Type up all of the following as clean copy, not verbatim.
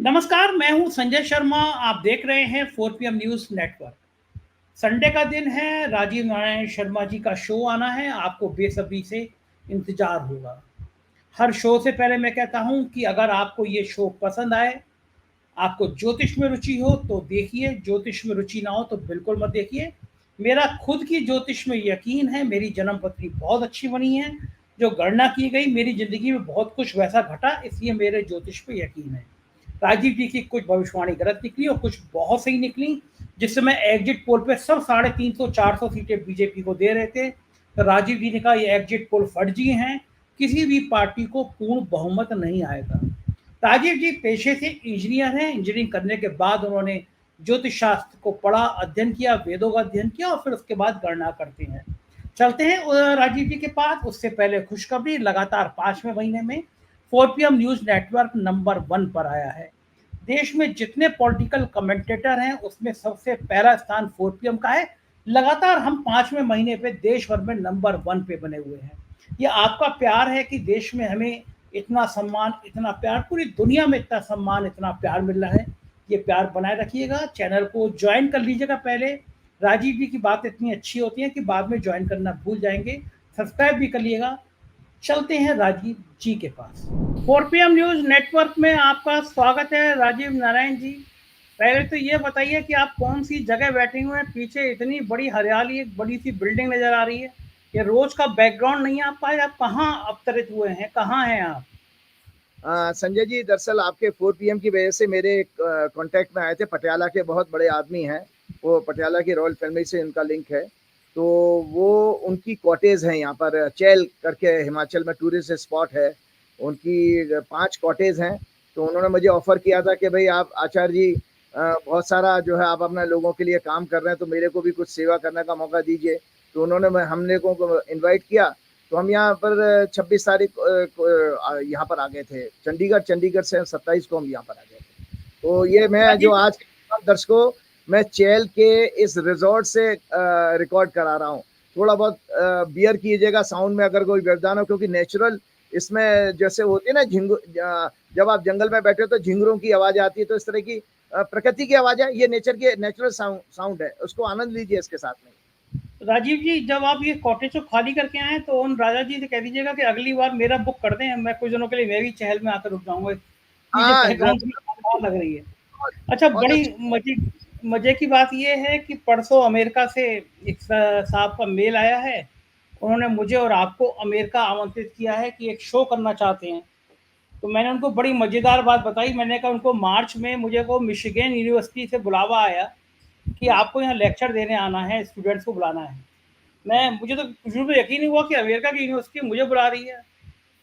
नमस्कार, मैं हूं संजय शर्मा। आप देख रहे हैं 4 PM न्यूज़ नेटवर्क। संडे का दिन है, राजीव नारायण शर्मा जी का शो आना है, आपको बेसब्री से इंतज़ार होगा। हर शो से पहले मैं कहता हूं कि अगर आपको ये शो पसंद आए, आपको ज्योतिष में रुचि हो तो देखिए, ज्योतिष में रुचि ना हो तो बिल्कुल मत देखिए। मेरा खुद की ज्योतिष में यकीन है, मेरी जन्म पत्री बहुत अच्छी बनी है, जो गणना की गई मेरी ज़िंदगी में बहुत कुछ वैसा घटा, इसलिए मेरे ज्योतिष पे यकीन है। राजीव जी की कुछ भविष्यवाणी गलत निकली और कुछ बहुत सही निकली, जिस समय एग्जिट पोल पे सब 350-400 सीटें बीजेपी को दे रहे थे, तो राजीव जी ने कहा ये एग्जिट पोल फर्जी हैं, किसी भी पार्टी को पूर्ण बहुमत नहीं आएगा। राजीव जी पेशे से इंजीनियर हैं, इंजीनियरिंग करने के बाद उन्होंने ज्योतिष शास्त्र को पढ़ा, अध्ययन किया, वेदों का अध्ययन किया और फिर उसके बाद गणना करते हैं। चलते हैं राजीव जी के पास। उससे पहले खुशखबरी, लगातार 5वें महीने में 4 PM न्यूज़ नेटवर्क नंबर 1 पर आया है। देश में जितने पॉलिटिकल कमेंटेटर हैं उसमें सबसे पहला स्थान 4 PM का है। लगातार हम 5वें महीने पे देश भर में नंबर 1 पे बने हुए हैं। ये आपका प्यार है कि देश में हमें इतना सम्मान, इतना प्यार, पूरी दुनिया में इतना सम्मान, इतना प्यार मिल रहा है। ये प्यार बनाए रखिएगा। चैनल को ज्वाइन कर लीजिएगा पहले। राजीव जी की बात इतनी अच्छी होती है कि बाद में ज्वाइन करना भूल जाएंगे। सब्सक्राइब भी कर लिएगा। चलते हैं राजीव जी के पास। 4 PM न्यूज़ नेटवर्क में आपका स्वागत है राजीव नारायण जी। पहले तो ये बताइए कि आप कौन सी जगह बैठे हुए हैं? पीछे इतनी बड़ी हरियाली, एक बड़ी सी बिल्डिंग नजर आ रही है। ये रोज का बैकग्राउंड नहीं है आपका? आप कहाँ अवतरित हुए हैं, कहाँ हैं आप? संजय जी, दरअसल आपके 4 PM की वजह से मेरे कांटेक्ट में आए थे। पटियाला के बहुत बड़े आदमी हैं, वो पटियाला की रॉयल फैमिली से इनका लिंक है। तो वो उनकी कॉटेज है यहाँ पर, चैल करके हिमाचल में टूरिस्ट स्पॉट है। उनकी 5 कॉटेज हैं। तो उन्होंने मुझे ऑफर किया था कि भाई आप आचार्य जी, बहुत सारा जो है आप अपने लोगों के लिए काम कर रहे हैं, तो मेरे को भी कुछ सेवा करने का मौका दीजिए। तो उन्होंने हमने को इन्वाइट किया। तो हम यहाँ पर 26 तारीख यहाँ पर आ गए थे चंडीगढ़। चंडीगढ़ से 27 को हम यहाँ पर आ गए थे। तो ये मैं जो आज दर्शकों, मैं चैल के इस रिजॉर्ट से रिकॉर्ड करा रहा हूँ। थोड़ा बहुत बियर कीजिएगा साउंड में अगर कोई व्यवधान हो, क्योंकि नेचुरल इसमें जैसे होती है ना, जब आप जंगल में बैठे हो तो झिंगुरों की आवाज आती है, तो इस तरह की प्रकृति की आवाज है। ये नेचर की नेचुरल साउंड है, उसको आनंद लीजिए इसके साथ में। राजीव जी, जब आप ये कॉटेज को खाली करके आए तो उन राजा जी से कह दीजिएगा कि अगली बार मेरा बुक कर दें। मैं कुछ दिनों के लिए मैं भी चहल में आकर रुक जाऊंगा। मुझे हाँ, बैकग्राउंड लग रही है। अच्छा, बहुत बड़ी अच्छा। मजे की बात यह है कि परसों अमेरिका से एक साहब का मेल आया है। उन्होंने मुझे और आपको अमेरिका आमंत्रित किया है कि एक शो करना चाहते हैं। तो मैंने उनको बड़ी मज़ेदार बात बताई। मैंने कहा उनको मार्च में मुझे को मिशिगन यूनिवर्सिटी से बुलावा आया कि आपको यहाँ लेक्चर देने आना है, स्टूडेंट्स को बुलाना है। मुझे तो शुरू में यकीन नहीं हुआ कि अमेरिका की यूनिवर्सिटी मुझे बुला रही है।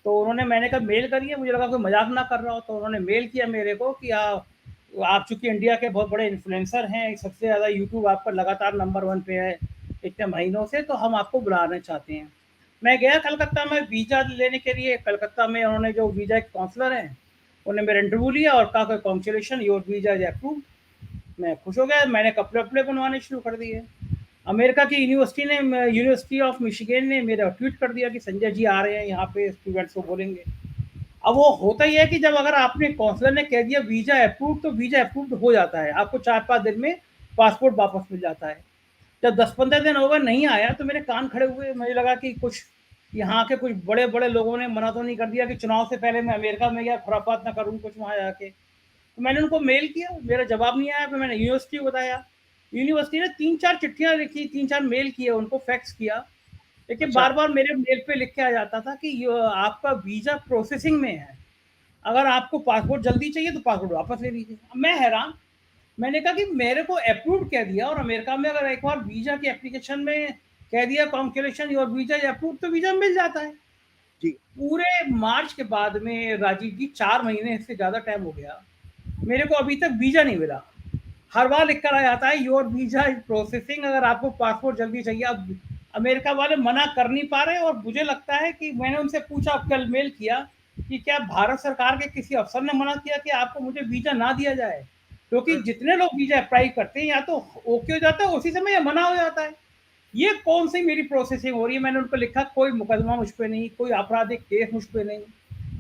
तो उन्होंने, मैंने कहा मेल करिए, मुझे लगा कोई मजाक ना कर रहा हो। तो उन्होंने मेल किया मेरे को कि आप चूंकि इंडिया के बहुत बड़े इन्फ्लुएंसर हैं, सबसे ज़्यादा यूट्यूब आप पर लगातार नंबर 1 पे है इतने महीनों से, तो हम आपको बुलाना चाहते हैं। मैं गया कलकत्ता में वीज़ा लेने के लिए। कलकत्ता में उन्होंने जो वीज़ा के काउंसलर हैं, उन्होंने मेरा इंटरव्यू लिया और कहा congratulation, your visa is approve. मैं खुश हो गया। मैंने कपड़े वपड़े बनवाने शुरू कर दिए। अमेरिका की यूनिवर्सिटी ऑफ मिशिगन ने मेरा ट्वीट कर दिया कि संजय जी आ रहे हैं यहाँ पे, स्टूडेंट्स को बोलेंगे। अब वो होता ही है कि जब अगर आपने काउंसलर ने कह दिया वीज़ा अप्रूव, तो वीज़ा अप्रूव हो जाता है। आपको 4-5 दिन में पासपोर्ट वापस मिल जाता है। जब 10-15 दिन हो गए नहीं आया तो मेरे कान खड़े हुए। मुझे लगा कि कुछ यहाँ के कुछ बड़े बड़े लोगों ने मना तो नहीं कर दिया कि चुनाव से पहले मैं अमेरिका में गया खुराफात ना करूँ कुछ वहाँ जाके। तो मैंने उनको मेल किया, मेरा जवाब नहीं आया। फिर मैंने यूनिवर्सिटी को बताया। यूनिवर्सिटी ने 3-4 चिट्ठियाँ लिखी, 3-4 मेल किए, उनको फैक्स किया। लेकिन अच्छा। बार बार मेरे मेल पे लिख के आ जाता था कि आपका वीज़ा प्रोसेसिंग में है, अगर आपको पासपोर्ट जल्दी चाहिए तो पासपोर्ट वापस ले लीजिए। मैं हैरान। मैंने कहा कि मेरे को अप्रूव कह दिया, और अमेरिका में अगर एक बार वीज़ा की एप्लीकेशन में कह दिया congratulation your visa is approve, तो वीज़ा मिल जाता है। जी। पूरे मार्च के बाद में राजीव जी 4 महीने से ज़्यादा टाइम हो गया, मेरे को अभी तक वीज़ा नहीं मिला। हर बार लिख कर आ जाता है योर वीज़ा इज प्रोसेसिंग, अगर आपको पासपोर्ट जल्दी चाहिए। अब अमेरिका वाले मना कर नहीं पा रहे, और मुझे लगता है कि मैंने उनसे पूछा, कल मेल किया, कि क्या भारत सरकार के किसी अफसर ने मना किया कि आपको मुझे वीज़ा ना दिया जाए? क्योंकि जितने लोग वीज़ा अप्लाई करते हैं या तो ओके हो जाता है उसी समय, या मना हो जाता है। ये कौन सी मेरी प्रोसेसिंग हो रही है? मैंने उनको लिखा कोई मुकदमा मुझ पे नहीं, कोई आपराधिक केस मुझ पे नहीं।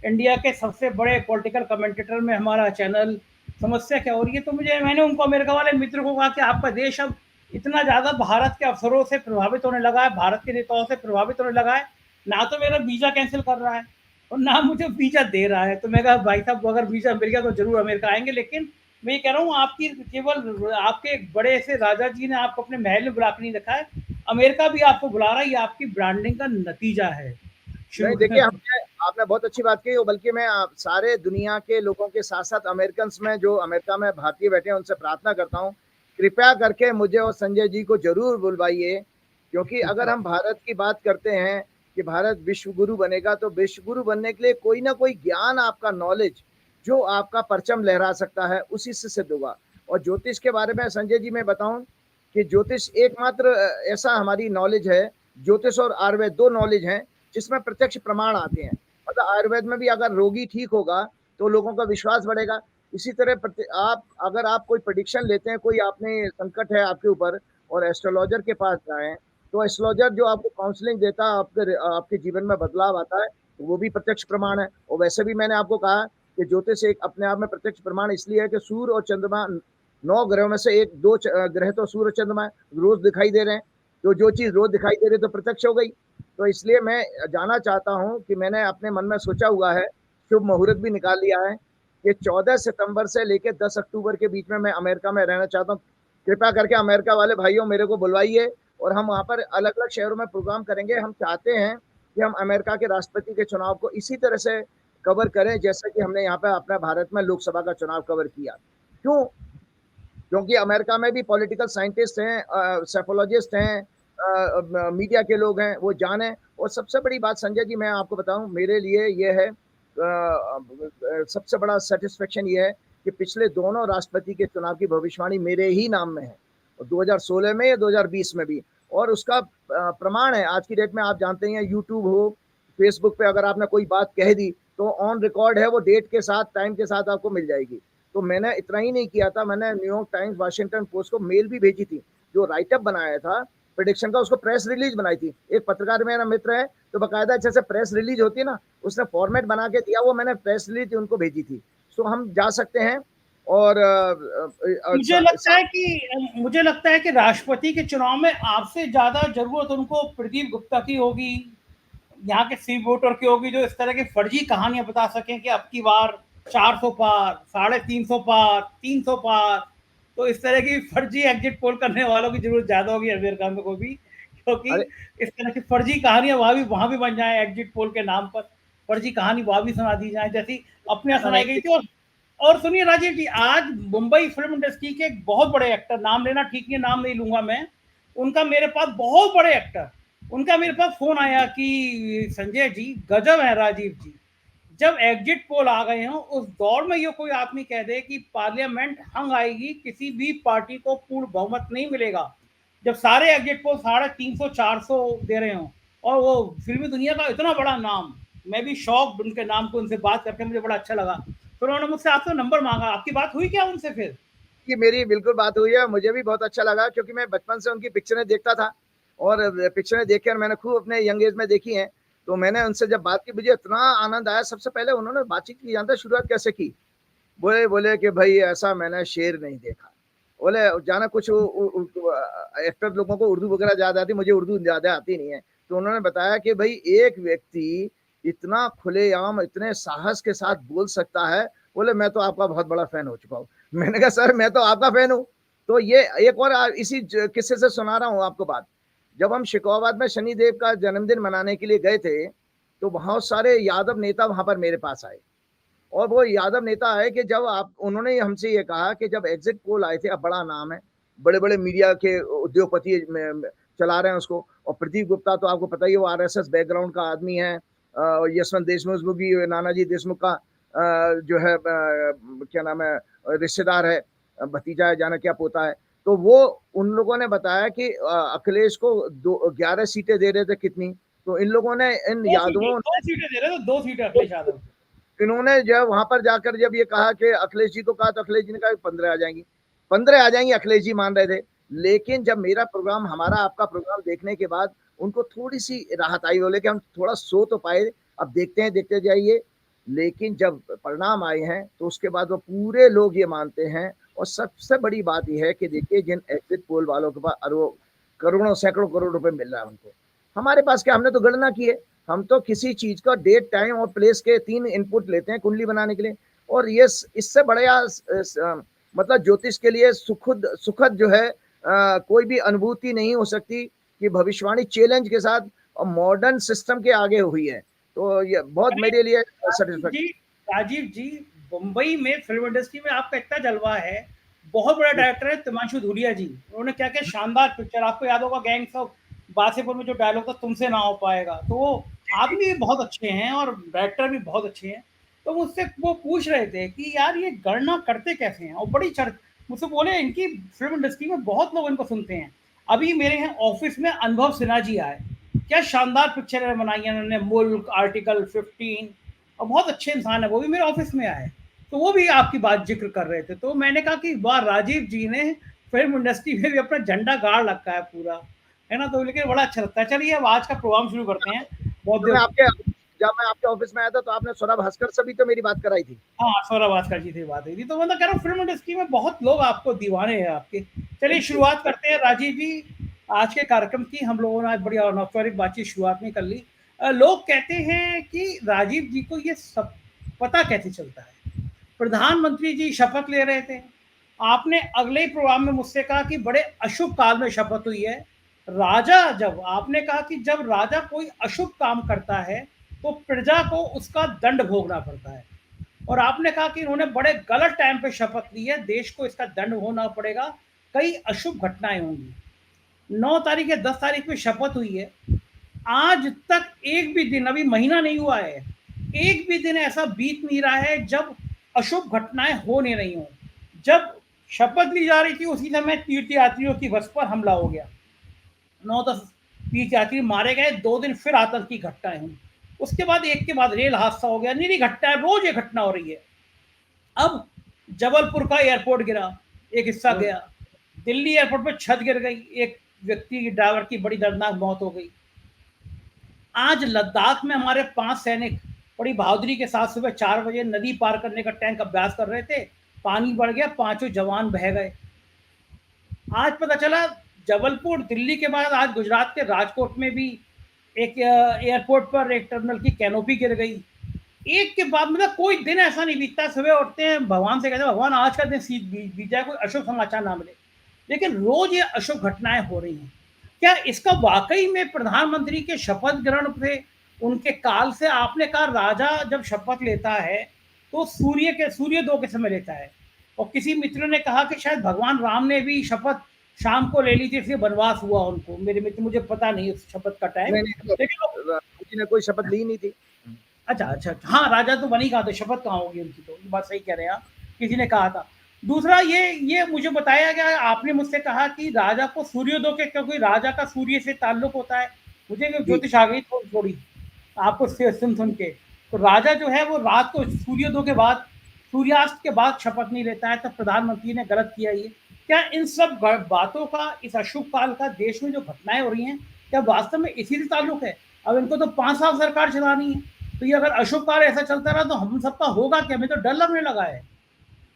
इंडिया के सबसे बड़े पॉलिटिकल कमेंटेटर में हमारा चैनल, समस्या क्या हो रही है। तो मैंने उनको, अमेरिका वाले मित्र को कहा कि आपका देश अब इतना ज़्यादा भारत के अफसरों से प्रभावित होने लगा है, भारत के नेताओं से प्रभावित होने लगा है, ना तो मेरा वीज़ा कैंसिल कर रहा है और ना मुझे वीज़ा दे रहा है। तो मैं कहा भाई साहब, अगर वीज़ा मिल गया तो ज़रूर अमेरिका आएँगे, लेकिन मैं ये कह रहा हूँ आपकी केवल आपके एक बड़े ऐसे राजा जी ने आपको अपने महल में बुला के नहीं रखा है, अमेरिका भी आपको बुला रहा है, ये आपकी ब्रांडिंग का नतीजा है। नहीं शुरू देखिए, हमने आपने बहुत अच्छी बात की, बल्कि मैं सारे दुनिया के लोगों के साथ साथ अमेरिकन में, जो अमेरिका में भारतीय बैठे हैं, उनसे प्रार्थना करता हूँ, कृपया करके मुझे और संजय जी को जरूर बुलवाइए, क्योंकि अगर हम भारत की बात करते हैं कि भारत विश्व गुरु बनेगा, तो विश्व गुरु बनने के लिए कोई ना कोई ज्ञान, आपका नॉलेज जो आपका परचम लहरा सकता है, उसी से सिद्ध होगा। और ज्योतिष के बारे में संजय जी मैं बताऊं कि ज्योतिष एकमात्र ऐसा हमारी नॉलेज है, ज्योतिष और आयुर्वेद दो नॉलेज हैं जिसमें प्रत्यक्ष प्रमाण आते हैं। मतलब आयुर्वेद में भी अगर रोगी ठीक होगा तो लोगों का विश्वास बढ़ेगा। इसी तरह अगर आप कोई प्रेडिक्शन लेते हैं, कोई आपने संकट है आपके ऊपर और एस्ट्रोलॉजर के पास जाएं, तो एस्ट्रोलॉजर जो आपको काउंसलिंग देता है, आपके जीवन में बदलाव आता है, तो वो भी प्रत्यक्ष प्रमाण है। और वैसे भी मैंने आपको कहा कि ज्योतिष एक अपने आप में प्रत्यक्ष प्रमाण इसलिए है कि सूर्य और चंद्रमा 9 ग्रहों में से एक दो ग्रह तो सूर्य चंद्रमा रोज दिखाई दे रहे हैं, तो जो चीज रोज दिखाई दे रही है तो प्रत्यक्ष हो गई। तो इसलिए मैं जानना चाहता हूं कि मैंने अपने मन में सोचा हुआ है, शुभ मुहूर्त भी निकाल लिया है कि 14 सितंबर से लेकर 10 अक्टूबर के बीच में मैं अमेरिका में रहना चाहता हूं। कृपया करके अमेरिका वाले भाइयों मेरे को बुलवाइए और हम वहां पर अलग अलग शहरों में प्रोग्राम करेंगे। हम चाहते हैं कि हम अमेरिका के राष्ट्रपति के चुनाव को इसी तरह से कवर करें जैसे कि हमने यहाँ पे अपने भारत में लोकसभा का चुनाव कवर किया। क्यों? क्योंकि अमेरिका में भी पॉलिटिकल साइंटिस्ट हैं, साइकोलॉजिस्ट हैं, मीडिया के लोग हैं, वो जाने। और सबसे बड़ी बात संजय जी मैं आपको बताऊं, मेरे लिए ये है सबसे बड़ा सेटिस्फेक्शन ये है कि पिछले दोनों राष्ट्रपति के चुनाव की भविष्यवाणी मेरे ही नाम में है, और 2016 में या 2020 में भी। और उसका प्रमाण है आज की डेट में, आप जानते हैं यूट्यूब हो, फेसबुक पे अगर आपने कोई बात कह दी तो ऑन रिकॉर्ड है, वो डेट के साथ, टाइम के साथ आपको मिल जाएगी। तो मैंने इतना ही नहीं किया था, मैंने न्यूयॉर्क टाइम्स, वाशिंगटन पोस्ट को मेल भी भेजी थी, जो राइटअप बनाया था प्रेडिक्शन का, उसको प्रेस रिलीज बनाई थी। एक पत्रकार मेरा मित्र है, तो बकायदा जैसे प्रेस रिलीज होती है ना, उसने फॉर्मेट बना के दिया, वो मैंने प्रेस रिलीज उनको भेजी थी। सो हम जा सकते हैं। और मुझे लगता है कि राष्ट्रपति के चुनाव में आपसे ज्यादा जरूरत उनको प्रदीप गुप्ता की होगी, यहाँ के सी वोटर की होगी, जो इस तरह की फर्जी कहानियां बता सकें कि अब की बार 400 पार, 350 पार, 300 पार। तो इस तरह की फर्जी एग्जिट पोल करने वालों की जरूरत ज्यादा होगी अमेरिका में को भी, क्योंकि इस तरह की फर्जी कहानियां वहां भी बन जाए एग्जिट पोल के नाम पर, फर्जी कहानी वहां भी सुना दी जाए जैसी अपने यहाँ सुनाई गई थी। और सुनिए राजीव जी, आज मुंबई फिल्म इंडस्ट्री के एक बहुत बड़े एक्टर, नाम लेना ठीक नहीं, नाम नहीं लूंगा मैं, उनका मेरे पास, बहुत बड़े एक्टर, उनका मेरे पास फोन आया कि संजय जी गजब है राजीव जी, जब एग्जिट पोल आ गए हों उस दौर में ये कोई आदमी कह दे कि पार्लियामेंट हंग आएगी, किसी भी पार्टी को पूर्ण बहुमत नहीं मिलेगा, जब सारे एग्जिट पोल 350 400 दे रहे हों, और वो फिल्मी दुनिया का इतना बड़ा नाम, मैं भी शौक उनके नाम को, उनसे बात करके मुझे बड़ा अच्छा लगा। फिर उन्होंने मुझसे आपसे नंबर मांगा, आपकी बात हुई क्या उनसे? फिर कि मेरी बिल्कुल बात हुई है, मुझे भी बहुत अच्छा लगा, क्योंकि मैं बचपन से उनकी पिक्चरें देखता था और पिक्चरें देखकर मैंने खूब अपने यंग एज में देखी हैं। तो मैंने उनसे जब बात की, मुझे इतना आनंद आया। सबसे पहले उन्होंने बातचीत की, जानते शुरुआत कैसे की? बोले बोले कि भाई ऐसा मैंने शेर नहीं देखा। बोले जाना कुछ एक्टर लोगों को उर्दू वगैरह ज्यादा आती, मुझे उर्दू ज्यादा आती नहीं है। तो उन्होंने बताया कि भाई एक व्यक्ति इतना खुलेआम, इतने साहस के साथ बोल सकता है। बोले मैं तो आपका बहुत बड़ा फैन हो चुका हूँ। मैंने कहा सर मैं तो आपका फैन हूँ। तो ये एक और इसी किस्से से सुना रहा हूँ आपको बात। जब हम शिकोहाबाद में शनिदेव का जन्मदिन मनाने के लिए गए थे, तो बहुत सारे यादव नेता वहां पर मेरे पास आए। और वो यादव नेता है कि जब उन्होंने हमसे ये कहा कि जब एग्जिट पोल आए थे, अब बड़ा नाम है, बड़े बड़े मीडिया के उद्योगपति चला रहे हैं उसको। और प्रदीप गुप्ता तो आपको पता ही है, वो आरएसएस बैकग्राउंड का आदमी है। यशवंत देशमुख भी नानाजी देशमुख का जो है क्या नाम है, रिश्तेदार है, भतीजा है, जाना क्या पोता है। तो वो उन लोगों ने बताया कि अखिलेश को 11 सीटें दे रहे थे, कितनी, तो इन लोगों ने, इन यादवों, 2 सीटें दे रहे थे, 2 सीटें अखिलेश यादव। इन्होंने जब वहां पर जाकर जब ये कहा कि अखिलेश जी को कहा, तो अखिलेश जी ने कहा 15 आ जाएंगी, 15 आ जाएंगी, अखिलेश जी मान रहे थे। लेकिन जब मेरा प्रोग्राम, हमारा आपका प्रोग्राम देखने के बाद उनको थोड़ी सी राहत आई। बोले कि हम थोड़ा सो तो पाए, अब देखते हैं, देखते जाइए। लेकिन जब परिणाम आए हैं तो उसके बाद वो पूरे लोग ये मानते हैं। और सबसे बड़ी बात यह है कि देखिए जिन एग्जिट पोल वालों के पास अरबों करोड़ों सैकड़ों करोड़ रुपए मिल रहा है उनको, हमारे पास क्या, हमने तो गणना की है। हम तो किसी चीज का डेट, टाइम और प्लेस के 3 इनपुट लेते हैं कुंडली बनाने के लिए। और ये इससे बड़ा मतलब ज्योतिष के लिए सुखद जो है कोई भी अनुभूति नहीं हो सकती कि भविष्यवाणी चैलेंज के साथ और मॉडर्न सिस्टम के आगे हुई है। तो ये बहुत अरे मेरे लिए राजीव सेटिस्फैक्शन। जी, राजीव जी, मुंबई में फिल्म इंडस्ट्री में आपका इतना जलवा है। बहुत बड़ा डायरेक्टर है तिमांशु धूलिया जी, उन्होंने क्या क्या शानदार पिक्चर, आपको याद होगा गैंग्स ऑफ वासेपुर में जो डायलॉग था, तुमसे ना हो पाएगा, तो वो आदमी भी बहुत अच्छे हैं और डायरेक्टर भी बहुत अच्छे हैं। तो मुझसे वो पूछ रहे थे कि यार ये गणना करते कैसे हैं, और बड़ी चर्च मुझसे बोले इनकी फिल्म इंडस्ट्री में बहुत लोग इनको सुनते हैं। अभी मेरे यहाँ ऑफिस में अनुभव सिन्हा जी आए, क्या शानदार पिक्चर बनाई है उन्होंने, मुल्क, आर्टिकल 15, और बहुत अच्छे इंसान है, वो भी मेरे ऑफिस में आए, तो वो भी आपकी बात जिक्र कर रहे थे। तो मैंने कहा कि वाह, राजीव जी ने फिल्म इंडस्ट्री में भी अपना झंडा गाड़ रखा है पूरा, है ना। तो लेकिन बड़ा अच्छा लगता है। चलिए अब आज का प्रोग्राम शुरू करते हैं। बहुत तो मैं देर, आपके जब मैं आपके ऑफिस में आया था तो आपने स्वरा भास्कर से भी तो मेरी बात कराई थी। हाँ, सौरभ भास्कर जी से बात हुई थी, तो मतलब कह रहा हूँ फिल्म इंडस्ट्री में बहुत लोग आपको दीवाने हैं आपके। चलिए बिल्कुल। शुरुआत करते हैं राजीव जी आज के कार्यक्रम की। हम लोगों ने आज बड़ी अनौपचारिक बातचीत शुरुआत में कर ली। लोग कहते हैं कि राजीव जी को ये सब पता कैसे चलता है। प्रधानमंत्री जी शपथ ले रहे थे, आपने अगले ही प्रोग्राम में मुझसे कहा कि बड़े अशुभ काल में शपथ हुई है। राजा, जब आपने कहा कि जब राजा कोई अशुभ काम करता है तो प्रजा को उसका दंड भोगना पड़ता है, और आपने कहा कि इन्होंने बड़े गलत टाइम पे शपथ ली है, देश को इसका दंड होना पड़ेगा, कई अशुभ घटनाएं होंगी। 9 तारीख या 10 तारीख में शपथ हुई है, आज तक एक भी दिन, अभी महीना नहीं हुआ है, एक भी दिन ऐसा बीत नहीं रहा है जब अशुभ घटनाएं हो नहीं रही हों। जब शपथ ली जा रही थी उसी समय तीर्थयात्रियों की बस पर हमला हो गया, 9-10 तीर्थयात्री मारे गए, 2 दिन फिर आतंकी घटनाएं हुई, उसके बाद एक के बाद रेल हादसा हो गया, निरी घटनाएं, रोज ये घटना हो रही है। अब जबलपुर का एयरपोर्ट गिरा, एक हिस्सा हम्म, गया, दिल्ली एयरपोर्ट पे छत गिर गई, एक व्यक्ति की, ड्राइवर की बड़ी दर्दनाक मौत हो गई। आज लद्दाख में हमारे 5 सैनिक बड़ी बहादुरी के साथ सुबह 4 बजे नदी पार करने का टैंक अभ्यास कर रहे थे, पानी बढ़ गया, पांचों जवान बह गए। आज पता चला जबलपुर, दिल्ली के बाद आज गुजरात के राजकोट में भी एक एयरपोर्ट पर एक टर्मिनल की कैनोपी गिर गई। एक के बाद मतलब कोई दिन ऐसा नहीं बीतता, सुबह उठते हैं भगवान से कहते हैं भगवान आज का दिन बीत जाए, कोई अशुभ समाचार ना मिले, लेकिन रोज ये अशुभ घटनाएं हो रही हैं। क्या इसका वाकई में प्रधानमंत्री के शपथ ग्रहण से, उनके काल से, आपने कहा राजा जब शपथ लेता है तो सूर्योदय के समय लेता है, और किसी मित्र ने कहा कि शायद भगवान राम ने भी शपथ शाम को ले ली थी, इसलिए वनवास हुआ उनको, मेरे मित्र, मुझे पता नहीं उस शपथ का टाइम, नहीं नहीं, लेकिन किसी ने कोई शपथ ली नहीं थी। अच्छा, अच्छा, अच्छा। हाँ, राजा तो बन ही कहा था, शपथ कहाँ होगी उनकी, तो ये बात सही कह रहे हैं आप, किसी ने कहा था। दूसरा ये मुझे बताया गया, आपने मुझसे कहा कि राजा को सूर्योदय के, क्योंकि राजा का सूर्य से ताल्लुक होता है, मुझे जी। ज्योतिष आ गई थोड़ी आपको सुन के। तो राजा जो है वो रात को सूर्योदय के बाद, सूर्यास्त के बाद शपथ नहीं लेता है, तो प्रधानमंत्री ने गलत किया ये। क्या इन सब बातों का, इस अशुभ काल का देश में जो घटनाएं हो रही हैं, क्या वास्तव में इसी से ताल्लुक है? अब इनको तो 5 साल सरकार चलानी है, तो ये अगर अशुभ काल ऐसा चलता रहा तो हम सबका होगा क्या? हमें तो डर लगने लगा है।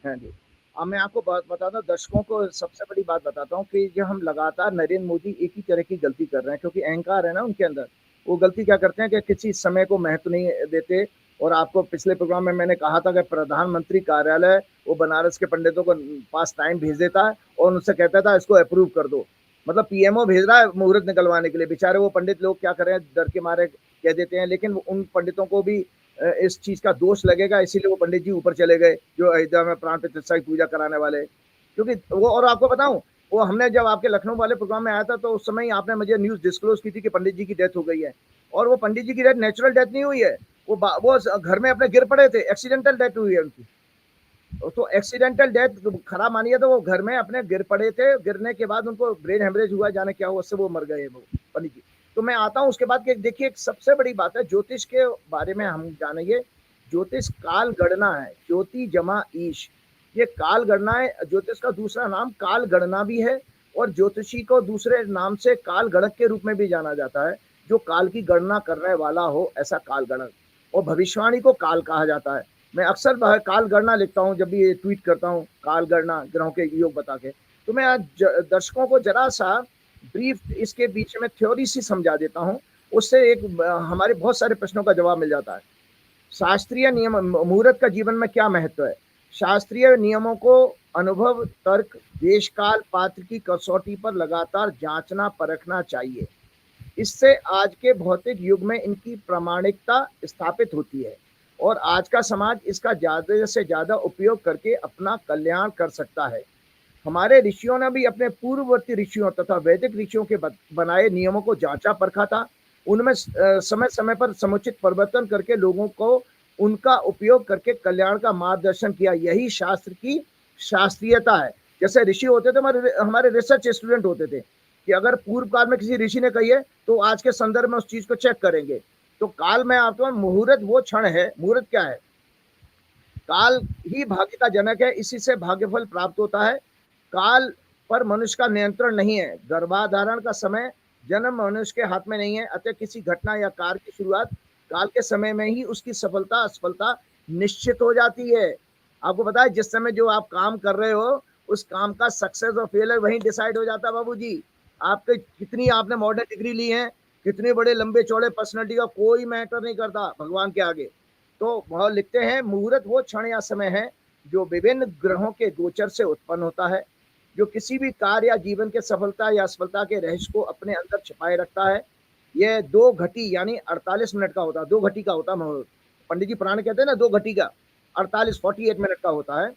हाँ जी। अब मैं आपको बात बताता हूँ, दर्शकों को सबसे बड़ी बात बताता हूँ कि जो हम लगातार नरेंद्र मोदी एक ही तरह की गलती कर रहे हैं, क्योंकि अहंकार है ना उनके अंदर। वो गलती क्या करते हैं कि किसी समय को महत्व नहीं देते। और आपको पिछले प्रोग्राम में मैंने कहा था कि प्रधानमंत्री कार्यालय वो बनारस के पंडितों को पास टाइम भेज देता है और उनसे कहता था इसको अप्रूव कर दो। मतलब पीएमओ भेज रहा है मुहूर्त निकलवाने के लिए, बेचारे वो पंडित लोग क्या करें, डर के मारे कह देते हैं। लेकिन उन पंडितों को भी इस चीज का दोष लगेगा, इसीलिए वो पंडित जी ऊपर चले गए जो अयोध्या में प्राण प्रतिष्ठा की पूजा कराने वाले। क्योंकि वो, और आपको बताऊं, वो हमने जब आपके लखनऊ वाले प्रोग्राम में आया था तो उस समय ही आपने मुझे न्यूज डिस्क्लोज की थी कि पंडित जी की डेथ हो गई है। और वो पंडित जी की डेथ नेचुरल डेथ नहीं हुई है, वो घर में अपने गिर पड़े थे, एक्सीडेंटल डेथ हुई है उनकी। तो एक्सीडेंटल डेथ खराब मानिए तो वो घर में अपने गिर पड़े थे, गिरने के बाद उनको ब्रेन हेमरेज हुआ, जाने क्या हुआ, उससे वो मर गए वो पंडित जी। तो मैं आता हूँ उसके बाद, देखिए एक सबसे बड़ी बात है ज्योतिष के बारे में हम जानेंगे। ज्योतिष काल गणना है, ज्योति जमा ईश, ये काल गणना है। ज्योतिष का दूसरा नाम काल गणना भी है, और ज्योतिषी को दूसरे नाम से काल गणक के रूप में भी जाना जाता है, जो काल की गणना करने वाला हो, ऐसा काल गणक। और भविष्यवाणी को काल कहा जाता है। मैं अक्सर काल गणना लिखता हूँ, जब भी ट्वीट करता हूँ काल गणना ग्रहों के योग बता के। तो मैं आज दर्शकों को जरा सा ब्रीफ इसके बीच में थ्योरी सी समझा देता हूँ, उससे हमारे बहुत सारे प्रश्नों का जवाब मिल जाता है। शास्त्रीय नियम, मुहूर्त का जीवन में क्या महत्व है? शास्त्रीय नियमों को अनुभव, तर्क, देश काल, पात्र की कसौटी पर लगातार जांचना परखना चाहिए। इससे आज के भौतिक युग में इनकी प्रामाणिकता स्थापित होती है और आज का समाज इसका ज्यादा से ज्यादा उपयोग करके अपना कल्याण कर सकता है। हमारे ऋषियों ने भी अपने पूर्ववर्ती ऋषियों तथा वैदिक ऋषियों के बनाए नियमों को जांचा परखा था। उनमें समय समय पर समुचित परिवर्तन करके लोगों को उनका उपयोग करके कल्याण का मार्गदर्शन किया। यही शास्त्र की शास्त्रीयता है। जैसे ऋषि होते थे, हमारे रिसर्च स्टूडेंट होते थे कि अगर पूर्व काल में किसी ऋषि ने कही है तो आज के संदर्भ में उस चीज को चेक करेंगे। तो काल में आपको मुहूर्त वो क्षण है। मुहूर्त क्या है? काल ही भाग्य का जनक है, इसी से भाग्यफल प्राप्त होता है। काल पर मनुष्य का नियंत्रण नहीं है। गर्भाधारण का समय जन्म मनुष्य के हाथ में नहीं है, अतः किसी घटना या कार्य की शुरुआत काल के समय में ही उसकी सफलता असफलता निश्चित हो जाती है। आपको पता है, जिस समय जो आप काम कर रहे हो उस काम का सक्सेस और फेलियर वहीं डिसाइड हो जाता है बाबूजी। आपके कितनी आपने मॉडर्न डिग्री ली है, कितने बड़े लंबे चौड़े पर्सनैलिटी का कोई मैटर नहीं करता भगवान के आगे। तो वह लिखते हैं, मुहूर्त वो क्षण या समय है जो विभिन्न ग्रहों के गोचर से उत्पन्न होता है, जो किसी भी कार्य या जीवन के सफलता या असफलता के रहस्य को अपने अंदर छिपाए रखता है। यह 2 घटी यानी 48 मिनट का होता है। 2 घटी का होता है मुहूर्त। पंडित जी पुराने कहते हैं ना 2 घटी का, 48 मिनट का होता है।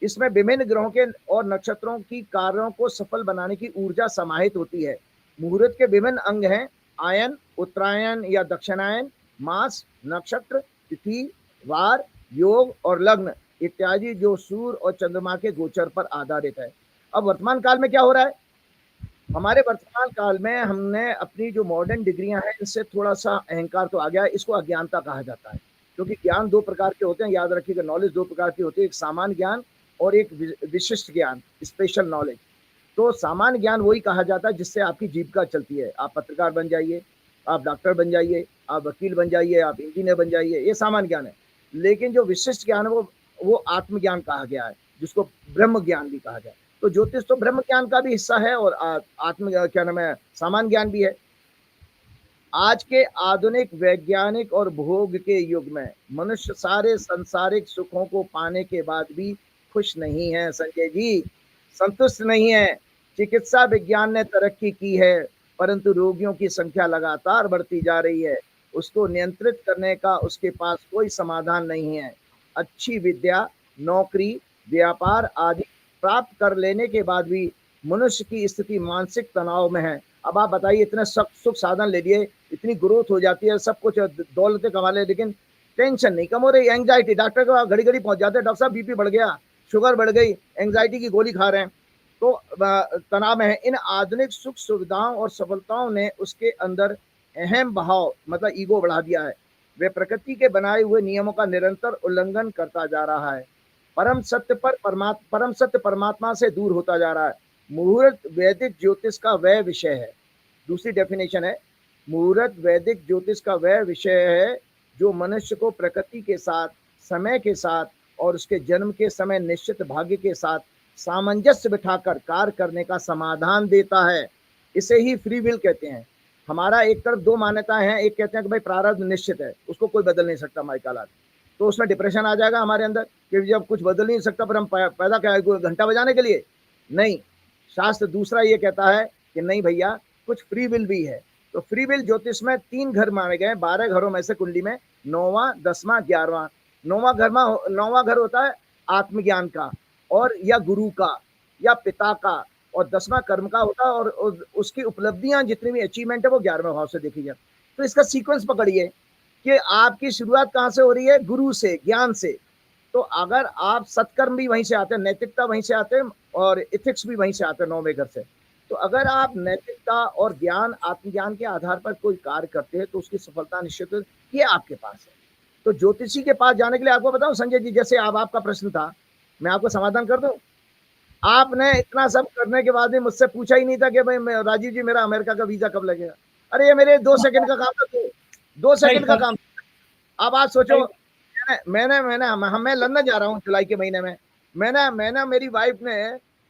इसमें विभिन्न ग्रहों के और नक्षत्रों की कार्यों को सफल बनाने की ऊर्जा समाहित होती है। मुहूर्त के विभिन्न अंग हैं आयन, उत्तरायण या दक्षिणायन, मास, नक्षत्र, तिथि, वार, योग और लग्न इत्यादि, जो सूर्य और चंद्रमा के गोचर पर आधारित है। अब वर्तमान काल में क्या हो रहा है? हमारे वर्तमान काल में हमने अपनी जो मॉडर्न डिग्रियां हैं इनसे थोड़ा सा अहंकार तो आ गया है। इसको अज्ञानता कहा जाता है, क्योंकि ज्ञान 2 प्रकार के होते हैं, याद रखिएगा। नॉलेज 2 प्रकार की होती है, एक सामान्य ज्ञान और एक विशिष्ट ज्ञान, स्पेशल नॉलेज। तो सामान्य ज्ञान वही कहा जाता है जिससे आपकी जीविका चलती है। आप पत्रकार बन जाइए, आप डॉक्टर बन जाइए, आप वकील बन जाइए, आप इंजीनियर बन जाइए, ये सामान्य ज्ञान है। लेकिन जो विशिष्ट ज्ञान है वो आत्मज्ञान कहा गया है, जिसको ब्रह्म ज्ञान भी कहा जाए। तो ज्योतिष तो ब्रह्म ज्ञान का भी हिस्सा है और आत्म क्या नाम है, सामान्य ज्ञान भी है। आज के आधुनिक वैज्ञानिक और भोग के युग में मनुष्य सारे सांसारिक सुखों को पाने के बाद भी खुश नहीं है संजय जी, संतुष्ट नहीं है। चिकित्सा विज्ञान ने तरक्की की है, परंतु रोगियों की संख्या लगातार बढ़ती जा रही है। उसको नियंत्रित करने का उसके पास कोई समाधान नहीं है। अच्छी विद्या, नौकरी, व्यापार आदि प्राप्त कर लेने के बाद भी मनुष्य की स्थिति मानसिक तनाव में है। अब आप बताइए, इतने सुख साधन ले लिए, इतनी ग्रोथ हो जाती है, सब कुछ दौलतें कमा ले, लेकिन टेंशन नहीं कम हो रही। एंग्जाइटी, डॉक्टर के पास घड़ी घड़ी पहुंच जाते हैं, डॉक्टर साहब बीपी बढ़ गया, शुगर बढ़ गई, एंग्जाइटी की गोली खा रहे हैं, तो तनाव में है। इन आधुनिक सुख सुविधाओं और सफलताओं ने उसके अंदर अहम भाव मतलब ईगो बढ़ा दिया है। वे प्रकृति के बनाए हुए नियमों का निरंतर उल्लंघन करता जा रहा है। परम सत्य परमात्मा से दूर होता जा रहा है। मुहूर्त वैदिक ज्योतिष का वह विषय है। दूसरी डेफिनेशन है, मुहूर्त वैदिक ज्योतिष का वह विषय है जो मनुष्य को प्रकृति के साथ, समय के साथ और उसके जन्म के समय निश्चित भाग्य के साथ सामंजस्य बिठाकर कार्य करने का समाधान देता है। इसे ही फ्री विल कहते हैं। हमारा एक तरफ 2 मान्यताएं हैं, एक कहते हैं कि भाई प्रारब्ध निश्चित है, उसको कोई बदल नहीं सकता माइकालाल, तो उसमें डिप्रेशन आ जाएगा हमारे अंदर कि जब कुछ बदल नहीं सकता पर हम पैदा क्या है, घंटा बजाने के लिए? नहीं, शास्त्र दूसरा ये कहता है कि नहीं भैया, कुछ फ्री विल भी है। तो फ्री विल ज्योतिष में 3 घर माने गए, 12 घरों में से कुंडली में 9वां, 10वां, 11वां। 9वां घर होता है आत्मज्ञान का और या गुरु का या पिता का, और 10वां कर्म का होता है, और उसकी उपलब्धियां जितनी भी अचीवमेंट है वो 11वें भाव से देखी जाए। तो इसका सीक्वेंस पकड़िए कि आपकी शुरुआत कहाँ से हो रही है? गुरु से, ज्ञान से। तो अगर आप सत्कर्म भी वहीं से आते हैं, नैतिकता वहीं से आते हैं और इथिक्स भी वहीं से आते हैं 9वें घर से। तो अगर आप नैतिकता और ज्ञान, आत्मज्ञान के आधार पर कोई कार्य करते हैं तो उसकी सफलता निश्चित ये आपके पास है। तो ज्योतिषी के पास जाने के लिए आपको बताऊं संजय जी, जैसे आपका प्रश्न था, मैं आपको समाधान कर दूं। आपने इतना सब करने के बाद भी मुझसे पूछा ही नहीं था कि भाई राजीव जी मेरा अमेरिका का वीजा कब लगेगा। अरे ये मेरे 2 सेकंड का काम था, 2 सेकंड का काम। अब आप सोचो, मैं लंदन जा रहा हूँ जुलाई के महीने में। मैंने मेरी वाइफ ने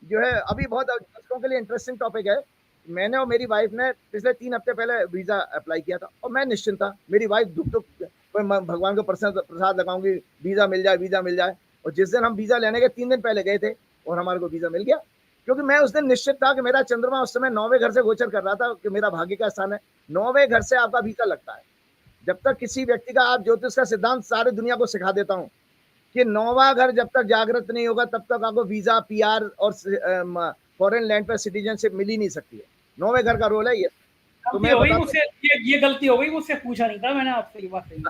जो है, अभी बहुत दर्शकों के लिए इंटरेस्टिंग टॉपिक है, मैंने और मेरी वाइफ ने पिछले 3 हफ्ते पहले वीजा अप्लाई किया था और मैं निश्चिंत था। मेरी वाइफ दुख भगवान को प्रसाद लगाऊंगी, वीजा मिल जाए, वीजा मिल जाए। और जिस दिन हम वीजा लेने के 3 दिन पहले गए थे और हमारे को वीजा मिल गया, क्योंकि मैं उस दिन निश्चित था कि मेरा चंद्रमा उस समय 9वें घर से गोचर कर रहा था कि मेरा भाग्य का स्थान है। 9वें घर से आपका वीजा लगता है। जब तक किसी व्यक्ति का, आप ज्योतिष का सिद्धांत सारे दुनिया को सिखा देता हूं कि 9वां घर जब तक जागृत नहीं होगा तब तक आपको वीजा, पीआर और फॉरेन लैंड पर सिटीजनशिप मिल ही नहीं सकती है। 9वें घर का रोल है ये। तो मैं ये गलती हो गई मुझसे, पूछा नहीं था मैंने आपसे, ये बात सही